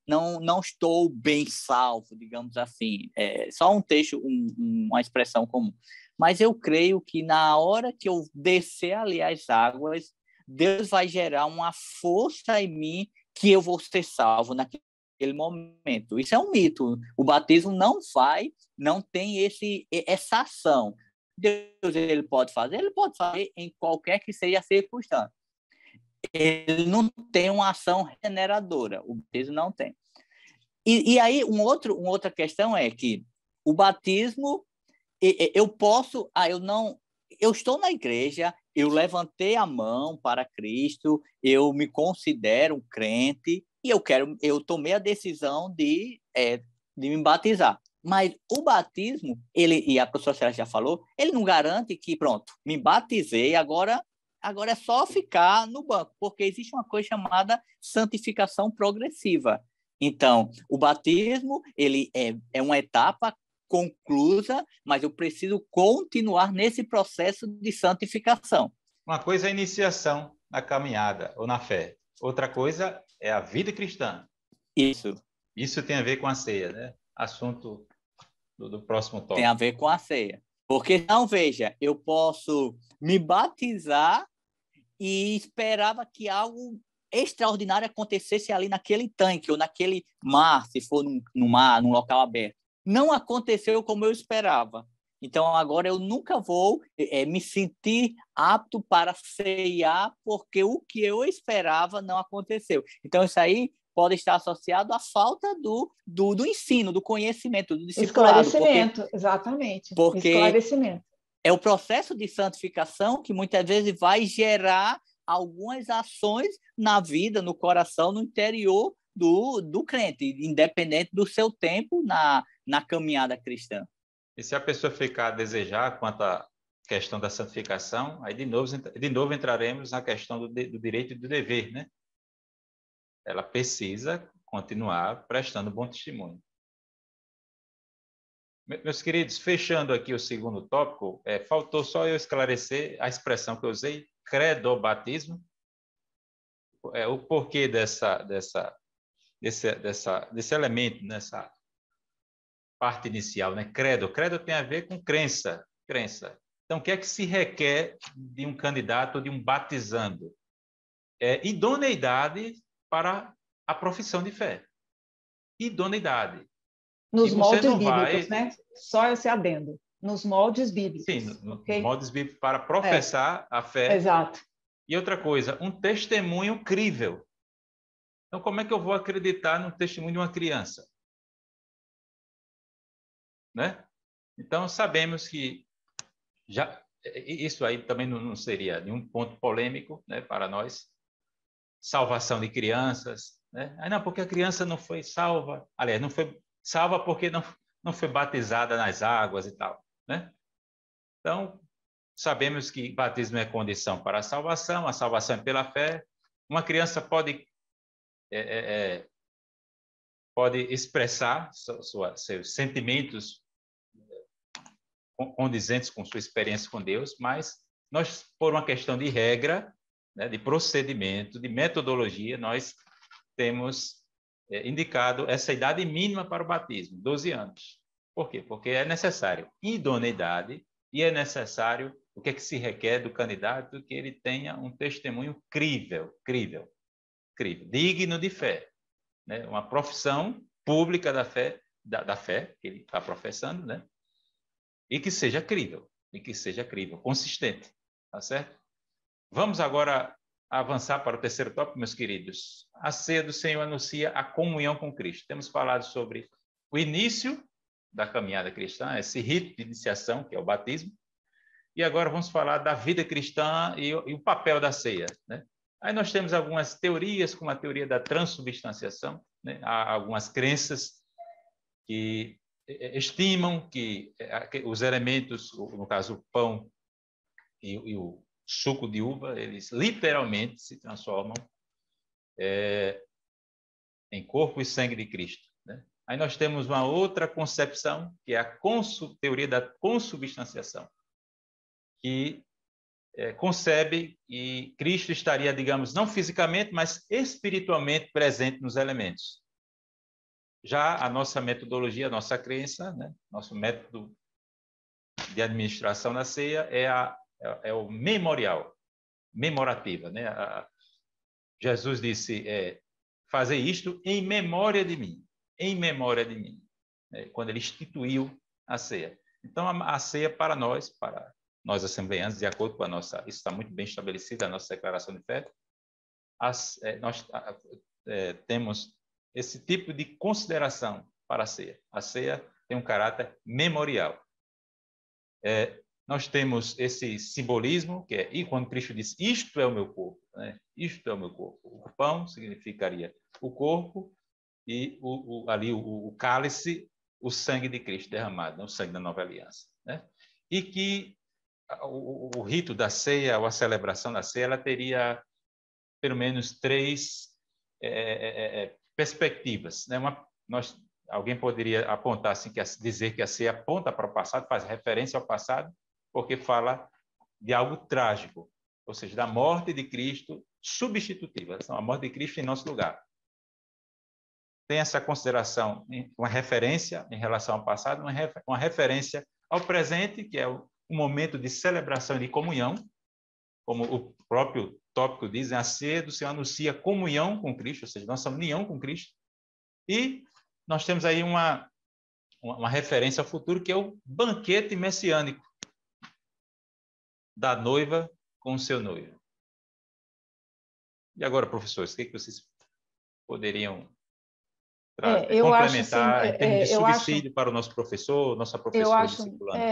C: não estou bem salvo, digamos assim. É só um texto, uma expressão comum. Mas eu creio que na hora que eu descer ali as águas, Deus vai gerar uma força em mim que eu vou ser salvo naquele momento. Isso é um mito. O batismo não tem essa ação. Deus ele pode fazer em qualquer que seja a circunstância. Ele não tem uma ação regeneradora. O batismo não tem. E aí, uma outra questão é que o batismo, eu estou na igreja, eu levantei a mão para Cristo, eu me considero um crente e eu tomei a decisão de me batizar. Mas o batismo, e a professora Célia já falou, ele não garante que, pronto, me batizei, agora é só ficar no banco, porque existe uma coisa chamada santificação progressiva. Então, o batismo, ele é uma etapa conclusa, mas eu preciso continuar nesse processo de santificação.
A: Uma coisa é a iniciação na caminhada ou na fé. Outra coisa é a vida cristã. Isso tem a ver com a ceia, né? Assunto do próximo tópico.
C: Tem a ver com a ceia. Porque, não, veja, eu posso me batizar e esperava que algo extraordinário acontecesse ali naquele tanque ou naquele mar, se for no mar, num local aberto. Não aconteceu como eu esperava. Então, agora eu nunca vou me sentir apto para ceiar porque o que eu esperava não aconteceu. Então, isso aí pode estar associado à falta do ensino, do conhecimento, do discipulado.
B: Esclarecimento, exatamente.
C: Porque
B: esclarecimento.
C: É o processo de santificação que muitas vezes vai gerar algumas ações na vida, no coração, no interior do crente, independente do seu tempo na caminhada cristã.
A: E se a pessoa ficar a desejar quanto à questão da santificação, aí de novo entraremos na questão do direito e do dever, né? Ela precisa continuar prestando bom testemunho. Meus queridos, fechando aqui o segundo tópico, faltou só eu esclarecer a expressão que eu usei, credobatismo, o porquê desse elemento, nessa parte inicial, né? Credo tem a ver com crença. Então, o que é que se requer de um candidato ou de um batizando? Idoneidade para a profissão de fé. Idoneidade.
B: Nos moldes bíblicos, né? Só esse adendo. Nos moldes bíblicos.
A: Sim, nos moldes bíblicos para professar a fé.
B: Exato.
A: E outra coisa, um testemunho crível. Então, como é que eu vou acreditar no testemunho de uma criança? Né? Então, sabemos que isso aí também não seria nenhum ponto polêmico, né, para nós. Salvação de crianças. Né? Não, porque a criança não foi salva. Aliás, não foi salva porque não foi batizada nas águas e tal. Né? Então, sabemos que batismo é condição para a salvação é pela fé. Uma criança pode expressar seus sentimentos condizentes com sua experiência com Deus, mas nós, por uma questão de regra, né, de procedimento, de metodologia, nós temos indicado essa idade mínima para o batismo, 12 anos. Por quê? Porque é necessário idoneidade e é necessário o que é que se requer do candidato, que ele tenha um testemunho crível, digno de fé, né? Uma profissão pública da fé, da fé que ele está professando, né? E que seja crível, consistente, tá certo? Vamos agora avançar para o terceiro tópico, meus queridos. A ceia do Senhor anuncia a comunhão com Cristo. Temos falado sobre o início da caminhada cristã, esse rito de iniciação, que é o batismo. E agora vamos falar da vida cristã e o papel da ceia, né? Aí nós temos algumas teorias, como a teoria da transubstanciação, né? Há algumas crenças que estimam que os elementos, no caso o pão e o suco de uva, eles literalmente se transformam em corpo e sangue de Cristo, né? Aí nós temos uma outra concepção, que é a teoria da consubstanciação, que concebe que Cristo estaria, digamos, não fisicamente, mas espiritualmente presente nos elementos. Já a nossa metodologia, a nossa crença, né? Nosso método de administração da ceia é o memorial, memorativa, né? Jesus disse, fazer isto em memória de mim, né? Quando ele instituiu a ceia. Então, a ceia para nós assembleanos, de acordo com isso está muito bem estabelecido, a nossa declaração de fé, nós temos esse tipo de consideração para a ceia. A ceia tem um caráter memorial. Nós temos esse simbolismo, que e quando Cristo diz, isto é o meu corpo, né? Isto é o meu corpo. O pão significaria o corpo e ali o cálice, o sangue de Cristo derramado, né? O sangue da nova aliança, né? E que o rito da ceia, ou a celebração da ceia, ela teria pelo menos 3 perspectivas, né? Alguém poderia apontar assim, dizer que a ceia aponta para o passado, faz referência ao passado, porque fala de algo trágico, ou seja, da morte de Cristo substitutiva, a morte de Cristo em nosso lugar. Tem essa consideração, uma referência em relação ao passado, uma referência ao presente, que é o momento de celebração e de comunhão, como o próprio tópico diz, a ceia do Senhor anuncia comunhão com Cristo, ou seja, nossa união com Cristo. E nós temos aí uma referência ao futuro, que é o banquete messiânico da noiva com o seu noivo. E agora, professores, o que vocês poderiam complementar em termos de subsídio para o nosso professor, nossa professora discipulando?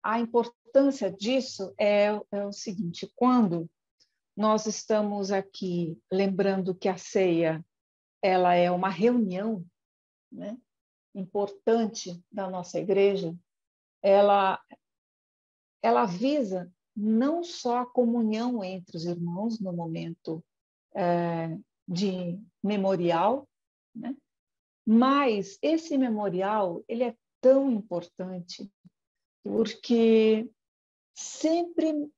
B: A importância disso é o seguinte: quando nós estamos aqui lembrando que a ceia ela é uma reunião, né, importante da nossa igreja, ela visa não só a comunhão entre os irmãos no momento de memorial, né, mas esse memorial ele é tão importante porque sempre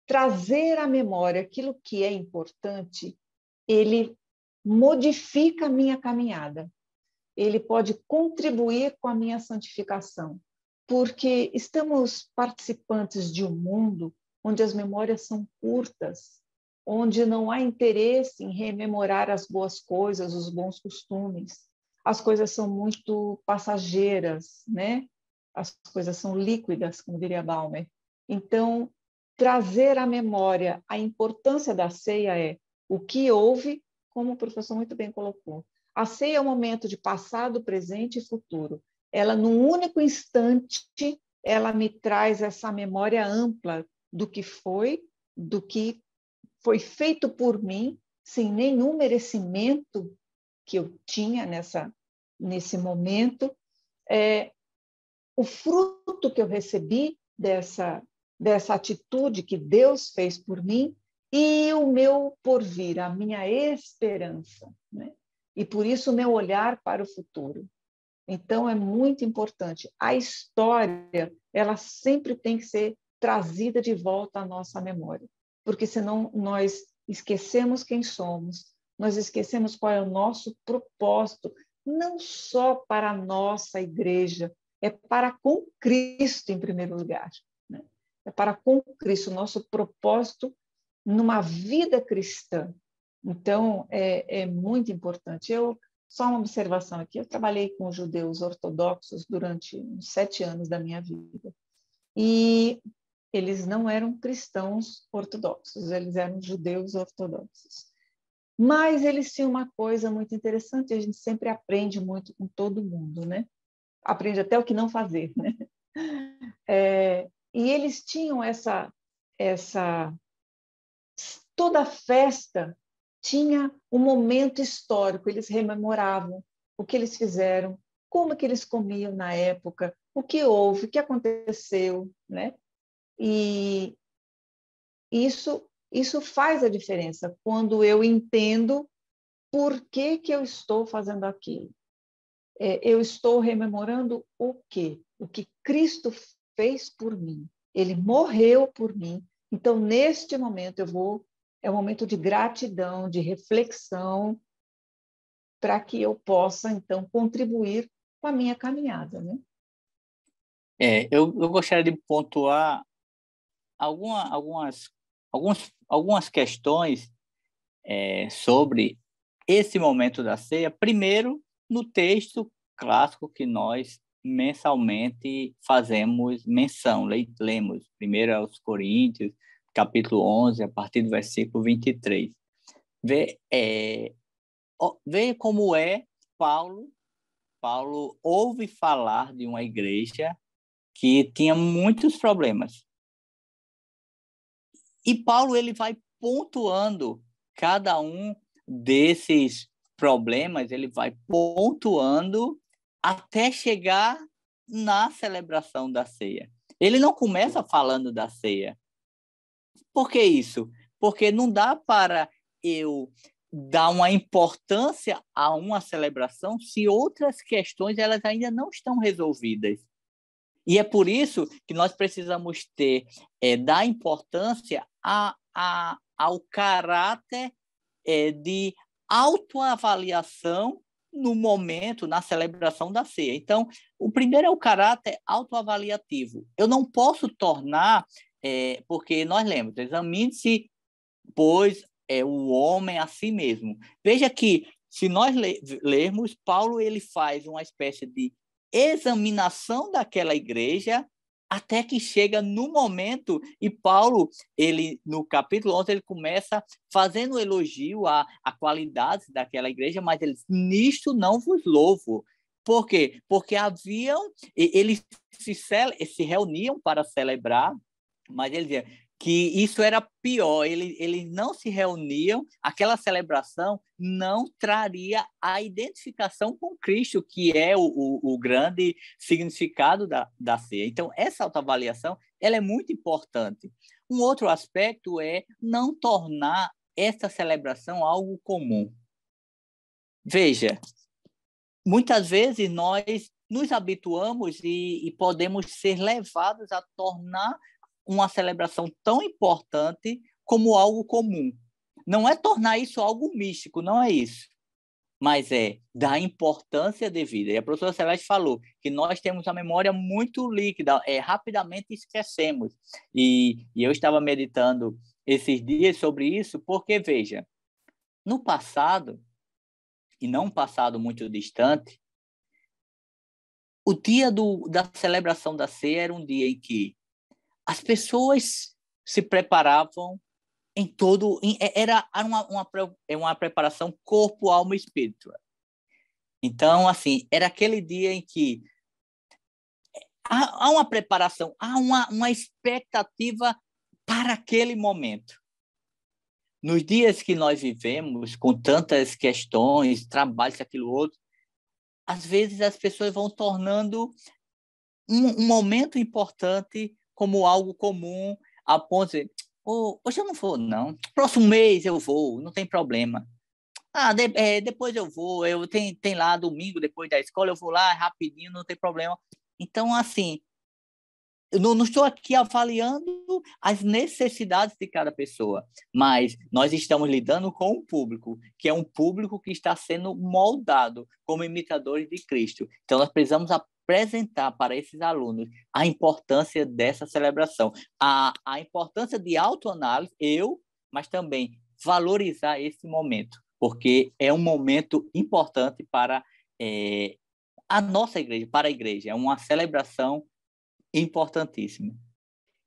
B: trazer à memória aquilo que é importante, ele modifica a minha caminhada. Ele pode contribuir com a minha santificação, porque estamos participantes de um mundo onde as memórias são curtas, onde não há interesse em rememorar as boas coisas, os bons costumes. As coisas são muito passageiras, né? As coisas são líquidas, como diria Balmer. Então, trazer à memória a importância da ceia é o que houve, como o professor muito bem colocou. A ceia é um momento de passado, presente e futuro. Ela, num único instante, ela me traz essa memória ampla do que foi feito por mim, sem nenhum merecimento que eu tinha nesse momento. O fruto que eu recebi dessa atitude que Deus fez por mim e o meu porvir, a minha esperança, né? E por isso o meu olhar para o futuro. Então é muito importante. A história, ela sempre tem que ser trazida de volta à nossa memória, porque senão nós esquecemos quem somos, nós esquecemos qual é o nosso propósito, não só para a nossa igreja, é para com Cristo em primeiro lugar, né? É para com Cristo, o nosso propósito numa vida cristã. Então, é muito importante. Só uma observação aqui, eu trabalhei com judeus ortodoxos durante uns 7 anos da minha vida, e eles não eram cristãos ortodoxos, eles eram judeus ortodoxos. Mas eles tinham uma coisa muito interessante, a gente sempre aprende muito com todo mundo, né? Aprende até o que não fazer, né? E eles tinham toda festa tinha um momento histórico, eles rememoravam o que eles fizeram, como que eles comiam na época, o que houve, o que aconteceu, né? E isso faz a diferença quando eu entendo por que eu estou fazendo aquilo. Eu estou rememorando o quê? O que Cristo fez por mim. Ele morreu por mim. Então, neste momento, é um momento de gratidão, de reflexão, para que eu possa, então, contribuir com a minha caminhada, né?
C: Eu gostaria de pontuar algumas questões sobre esse momento da ceia. Primeiro, no texto clássico que nós mensalmente fazemos menção, lemos, primeiro aos Coríntios, capítulo 11, a partir do versículo 23. Vê como Paulo ouve falar de uma igreja que tinha muitos problemas. E Paulo ele vai pontuando cada um desses problemas, ele vai pontuando até chegar na celebração da ceia. Ele não começa falando da ceia. Por que isso? Porque não dá para eu dar uma importância a uma celebração se outras questões elas ainda não estão resolvidas. E é por isso que nós precisamos dar importância ao caráter de autoavaliação no momento, na celebração da ceia. Então, o primeiro é o caráter autoavaliativo. Eu não posso tornar, porque nós lemos, examine-se, pois o homem a si mesmo. Veja que, se nós lermos, Paulo ele faz uma espécie de examinação daquela igreja até que chega no momento, e Paulo, ele no capítulo 11, ele começa fazendo elogio à qualidade daquela igreja, mas ele diz, nisto não vos louvo. Por quê? Porque eles se reuniam para celebrar, mas ele dizia que isso era pior, eles não se reuniam, aquela celebração não traria a identificação com Cristo, que é o grande significado da ceia. Então, essa autoavaliação ela é muito importante. Um outro aspecto é não tornar essa celebração algo comum. Veja, muitas vezes nós nos habituamos e podemos ser levados a tornar uma celebração tão importante como algo comum. Não é tornar isso algo místico, não é isso. Mas é dar importância devida. E a professora Celeste falou que nós temos a memória muito líquida, rapidamente esquecemos. E eu estava meditando esses dias sobre isso, porque, veja, no passado, e não um passado muito distante, o dia da celebração da ceia era um dia em que as pessoas se preparavam era uma preparação corpo, alma e espírito. Então, assim, era aquele dia em que há uma preparação, há uma expectativa para aquele momento. Nos dias que nós vivemos, com tantas questões, trabalhos, aquilo outro, às vezes as pessoas vão tornando um momento importante como algo comum, a ponto de, hoje eu não vou, não. Próximo mês eu vou, não tem problema. Depois eu vou, tem lá domingo, depois da escola, eu vou lá rapidinho, não tem problema. Então, assim, eu não estou aqui avaliando as necessidades de cada pessoa, mas nós estamos lidando com um público, que é um público que está sendo moldado como imitadores de Cristo. Então, nós precisamos apresentar para esses alunos a importância dessa celebração, a importância de autoanálise, mas também valorizar esse momento, porque é um momento importante para a nossa igreja, para a igreja. É uma celebração importantíssimo.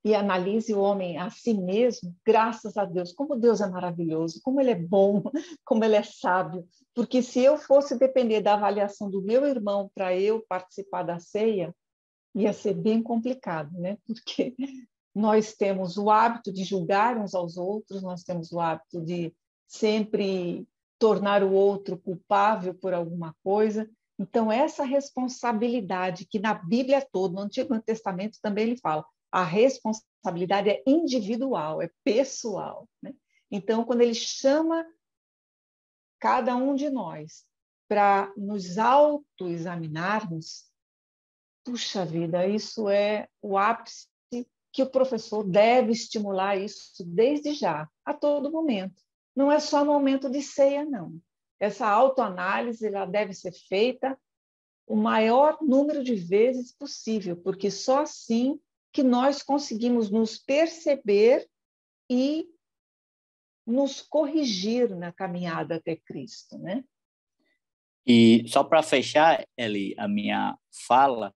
B: E analise o homem a si mesmo, graças a Deus. Como Deus é maravilhoso, como Ele é bom, como Ele é sábio. Porque se eu fosse depender da avaliação do meu irmão para eu participar da ceia, ia ser bem complicado, né? Porque nós temos o hábito de julgar uns aos outros, nós temos o hábito de sempre tornar o outro culpável por alguma coisa. Então, essa responsabilidade que na Bíblia toda, no Antigo Testamento também ele fala, a responsabilidade é individual, é pessoal, né? Então, quando ele chama cada um de nós para nos autoexaminarmos, puxa vida, isso é o ápice que o professor deve estimular isso desde já, a todo momento. Não é só no momento de ceia, não. Essa autoanálise ela deve ser feita o maior número de vezes possível, porque só assim que nós conseguimos nos perceber e nos corrigir na caminhada até Cristo, né?
C: E só para fechar, Eli, a minha fala,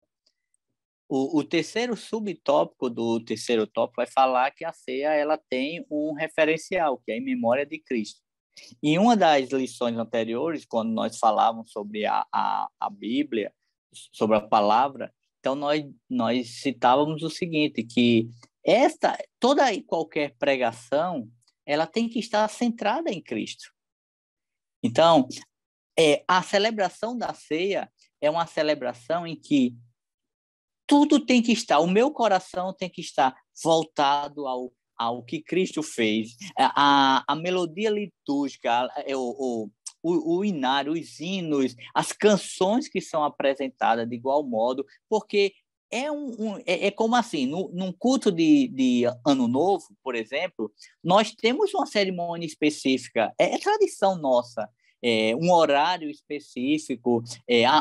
C: o terceiro subtópico do terceiro tópico vai falar que a ceia ela tem um referencial, que é em memória de Cristo. Em uma das lições anteriores, quando nós falávamos sobre a Bíblia, sobre a palavra, então nós citávamos o seguinte, que toda e qualquer pregação, ela tem que estar centrada em Cristo. Então, a celebração da ceia é uma celebração em que tudo tem que estar, o meu coração tem que estar voltado ao que Cristo fez. A melodia litúrgica, o inário, os hinos, as canções que são apresentadas de igual modo, porque é como assim, num culto de Ano Novo, por exemplo, nós temos uma cerimônia específica, é tradição nossa, um horário específico,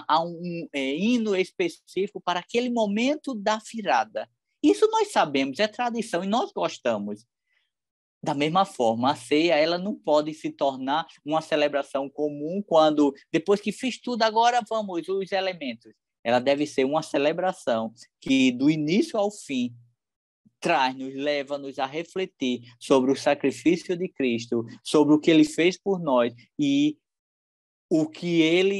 C: há um hino específico para aquele momento da virada. Isso nós sabemos, é tradição e nós gostamos. Da mesma forma, a ceia ela não pode se tornar uma celebração comum quando, depois que fiz tudo, agora vamos, os elementos. Ela deve ser uma celebração que, do início ao fim, leva-nos a refletir sobre o sacrifício de Cristo, sobre o que Ele fez por nós e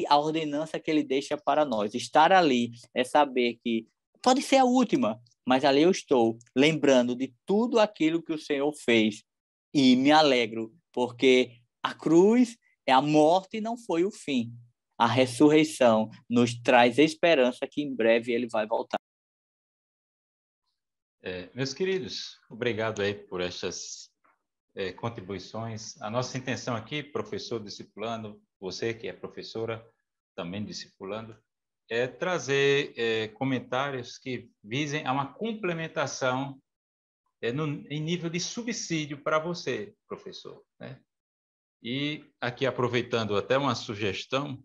C: a ordenança que Ele deixa para nós. Estar ali é saber que pode ser a última, mas ali eu estou lembrando de tudo aquilo que o Senhor fez e me alegro, porque a cruz, a morte não foi o fim. A ressurreição nos traz esperança que em breve Ele vai voltar.
A: Meus queridos, obrigado aí por estas contribuições. A nossa intenção aqui, professor discipulando, você que é professora também discipulando, é trazer comentários que visem a uma complementação em nível de subsídio para você, professor, né? E aqui, aproveitando até uma sugestão,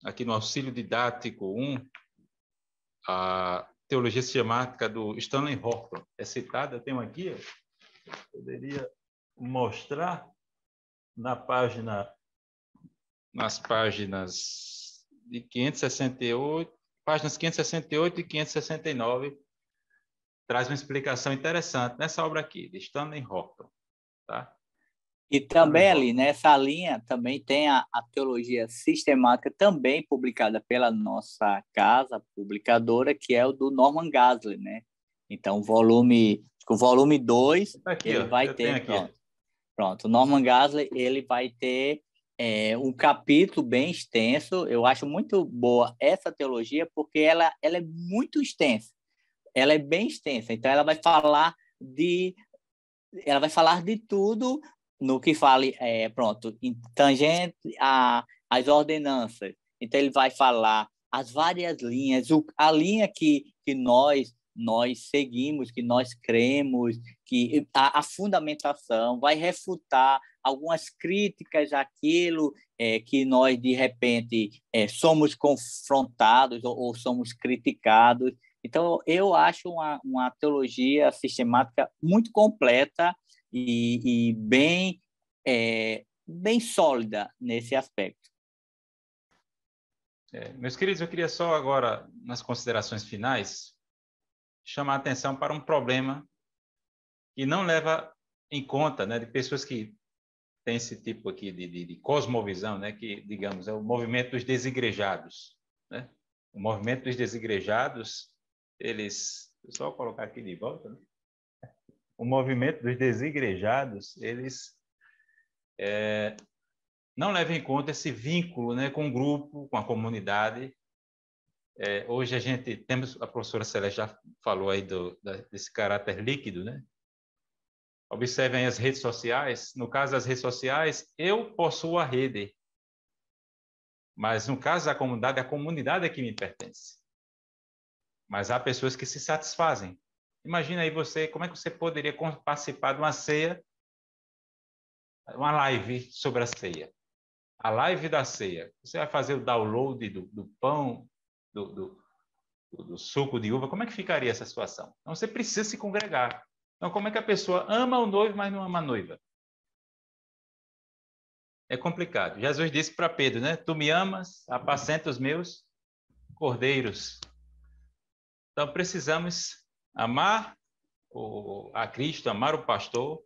A: aqui no auxílio didático 1, a teologia sistemática do Stanley Horton é citada, eu tenho aqui, poderia mostrar nas páginas de 568, páginas 568 e 569, traz uma explicação interessante nessa obra aqui, de Stanley Horton, tá?
C: E também ali, nessa linha, também tem a teologia sistemática, também publicada pela nossa casa publicadora, que é o do Norman Geisler, né? Então, o volume 2,
A: aqui,
C: ele vai ter... Pronto, o Norman Geisler, ele vai ter um capítulo bem extenso. Eu acho muito boa essa teologia, porque ela é muito extensa. ela é bem extensa. Então, ela vai falar de tudo no que fale, pronto, tangente às ordenanças. Então, ele vai falar as várias linhas, a linha que nós seguimos, que nós cremos, que a fundamentação vai refutar algumas críticas àquilo que nós, de repente, somos confrontados ou somos criticados. Então, eu acho uma teologia sistemática muito completa e bem sólida nesse aspecto.
A: Meus queridos, eu queria só agora, nas considerações finais, chamar a atenção para um problema que não leva em conta, né, de pessoas que têm esse tipo aqui de cosmovisão, né, que, digamos, é o movimento dos desigrejados. Né? O movimento dos desigrejados, eles... Vou só colocar aqui de volta, né? O movimento dos desigrejados, eles não levam em conta esse vínculo, né, com o grupo, com a comunidade. Hoje a professora Celeste já falou aí desse caráter líquido, né? Observem as redes sociais. No caso das redes sociais, eu possuo a rede, mas no caso da comunidade, a comunidade é que me pertence. Mas há pessoas que se satisfazem. Imagina aí como é que você poderia participar de uma ceia, uma live sobre a ceia. A live da ceia. Você vai fazer o download do pão, do suco de uva. Como é que ficaria essa situação? Então, você precisa se congregar. Então, como é que a pessoa ama o noivo, mas não ama a noiva? É complicado. Jesus disse para Pedro, né? Tu me amas, apacenta os meus cordeiros. Então, precisamos amar a Cristo, amar o pastor,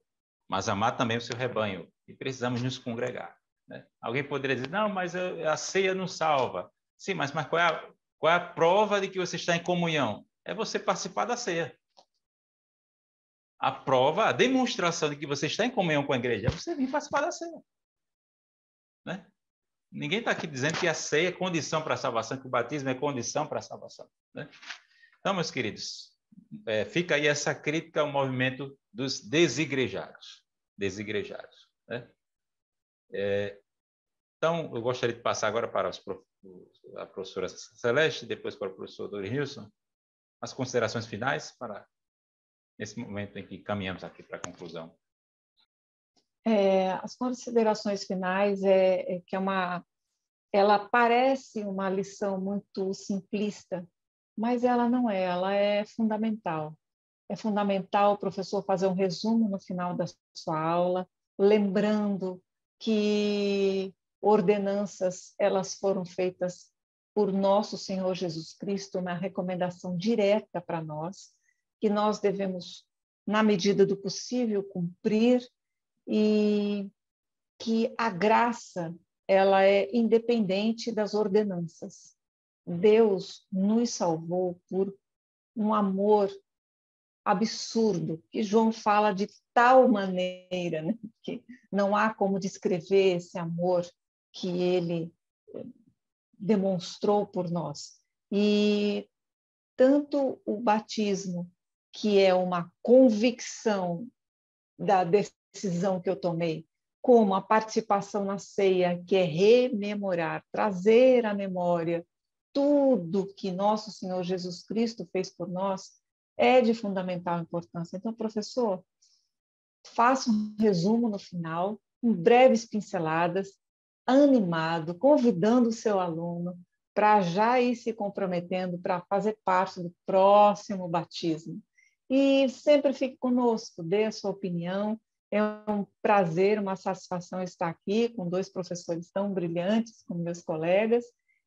A: mas amar também o seu rebanho. E precisamos nos congregar. Né? Alguém poderia dizer, não, mas a ceia não salva. Sim, mas qual é a prova de que você está em comunhão? É você participar da ceia. A prova, a demonstração de que você está em comunhão com a igreja é você vir participar da ceia. Né? Ninguém está aqui dizendo que a ceia é condição para a salvação, que o batismo é condição para a salvação. Né? Então, meus queridos, fica aí essa crítica ao movimento dos desigrejados. Né? Então, eu gostaria de passar agora para a professora Celeste, depois para o professor Dorinilson, as considerações finais para esse momento em que caminhamos aqui para a conclusão.
B: As considerações finais que ela parece uma lição muito simplista, mas ela não é, ela é fundamental. É fundamental o professor fazer um resumo no final da sua aula, lembrando que ordenanças elas foram feitas por nosso Senhor Jesus Cristo, uma recomendação direta para nós, que nós devemos, na medida do possível, cumprir, e que a graça ela é independente das ordenanças. Deus nos salvou por um amor absurdo, que João fala de tal maneira, né, que não há como descrever esse amor que ele demonstrou por nós. E tanto o batismo, que é uma convicção da decisão que eu tomei, como a participação na ceia, que é rememorar, trazer à memória tudo que nosso Senhor Jesus Cristo fez por nós, é de fundamental importância. Então, professor, faça um resumo no final, com breves pinceladas, animado, convidando o seu aluno para já ir se comprometendo para fazer parte do próximo batismo. E sempre fique conosco, dê a sua opinião. É um prazer, uma satisfação estar aqui com dois professores tão brilhantes como meus colegas.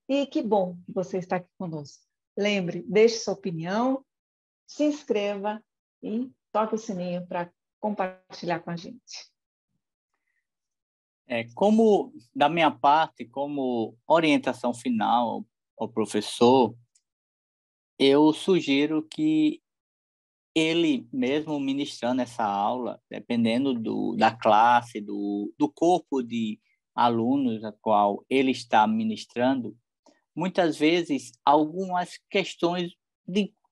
B: E que bom que você está aqui conosco. Lembre, deixe sua opinião, se inscreva e toque o sininho para compartilhar com a gente.
C: Como, da minha parte, como orientação final ao professor, eu sugiro que ele mesmo ministrando essa aula, dependendo da classe, do corpo de alunos a qual ele está ministrando, muitas vezes algumas questões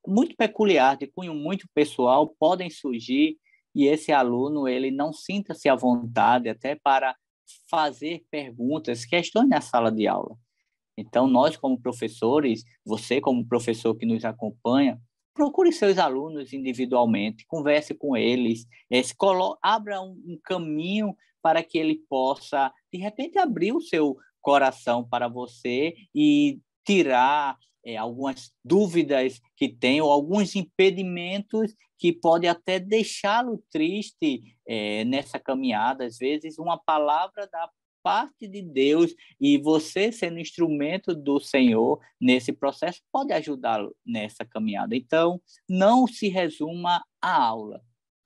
C: muito peculiar, de cunho muito pessoal, podem surgir e esse aluno ele não sinta-se à vontade até para fazer perguntas, questões na sala de aula. Então, nós como professores, você como professor que nos acompanha, procure seus alunos individualmente, converse com eles, abra um caminho para que ele possa, de repente, abrir o seu coração para você e tirar algumas dúvidas que tem ou alguns impedimentos que pode até deixá-lo triste nessa caminhada. Às vezes, uma palavra da parte de Deus e você sendo instrumento do Senhor nesse processo pode ajudá-lo nessa caminhada. Então, não se resuma à aula.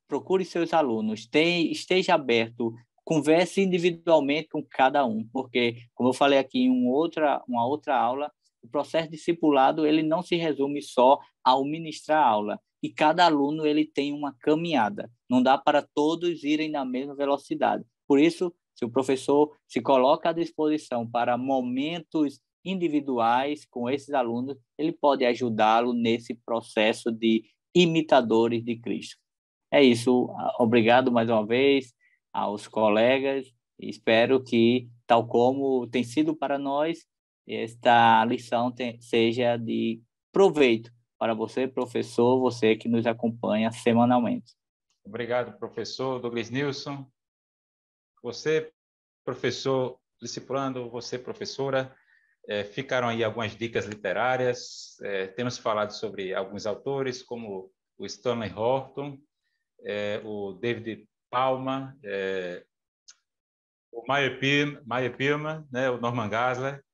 C: Procure seus alunos, esteja aberto, converse individualmente com cada um, porque, como eu falei aqui em uma outra aula, o processo discipulado ele não se resume só ao ministrar a aula, e cada aluno ele tem uma caminhada, não dá para todos irem na mesma velocidade. Por isso, se o professor se coloca à disposição para momentos individuais com esses alunos, ele pode ajudá-lo nesse processo de imitadores de Cristo. É isso. Obrigado mais uma vez aos colegas. Espero que, tal como tem sido para nós, esta lição seja de proveito para você, professor, você que nos acompanha semanalmente.
A: Obrigado, professor Douglas Nilson. Você, professor discipulando, você, professora, ficaram aí algumas dicas literárias. Temos falado sobre alguns autores, como o Stanley Horton, o David Palmer, o Meyer Pilman, né, o Norman Geisler,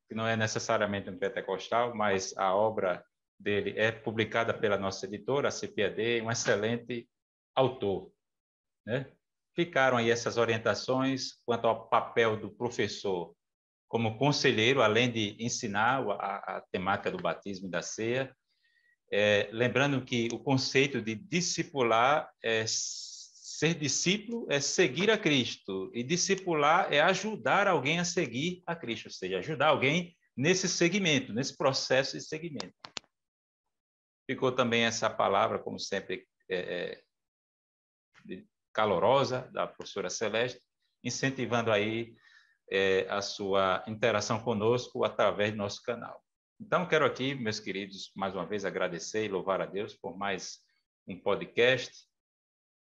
A: que não é necessariamente um pentecostal, mas a obra dele é publicada pela nossa editora, a CPAD, um excelente autor, né? Ficaram aí essas orientações quanto ao papel do professor como conselheiro, além de ensinar a temática do batismo e da ceia. Lembrando que o conceito de discipular ser discípulo é seguir a Cristo, e discipular é ajudar alguém a seguir a Cristo, ou seja, ajudar alguém nesse segmento, nesse processo de segmento. Ficou também essa palavra, como sempre, calorosa, da professora Celeste, incentivando aí a sua interação conosco através do nosso canal. Então, quero aqui, meus queridos, mais uma vez agradecer e louvar a Deus por mais um podcast.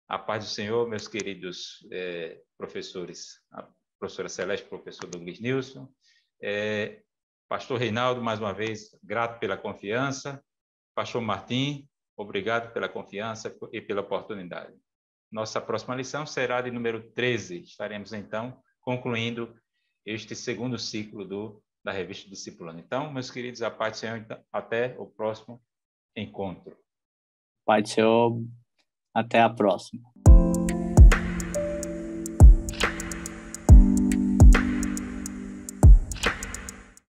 A: A paz do Senhor, meus queridos professores, a professora Celeste, professor Douglas Nilson, pastor Reinaldo, mais uma vez, grato pela confiança, pastor Martim, obrigado pela confiança e pela oportunidade. Nossa próxima lição será de número 13. Estaremos, então, concluindo este segundo ciclo da revista Discipulando. Então, meus queridos, a paz do Senhor, então, até o próximo encontro.
C: Pai do Senhor, até a próxima.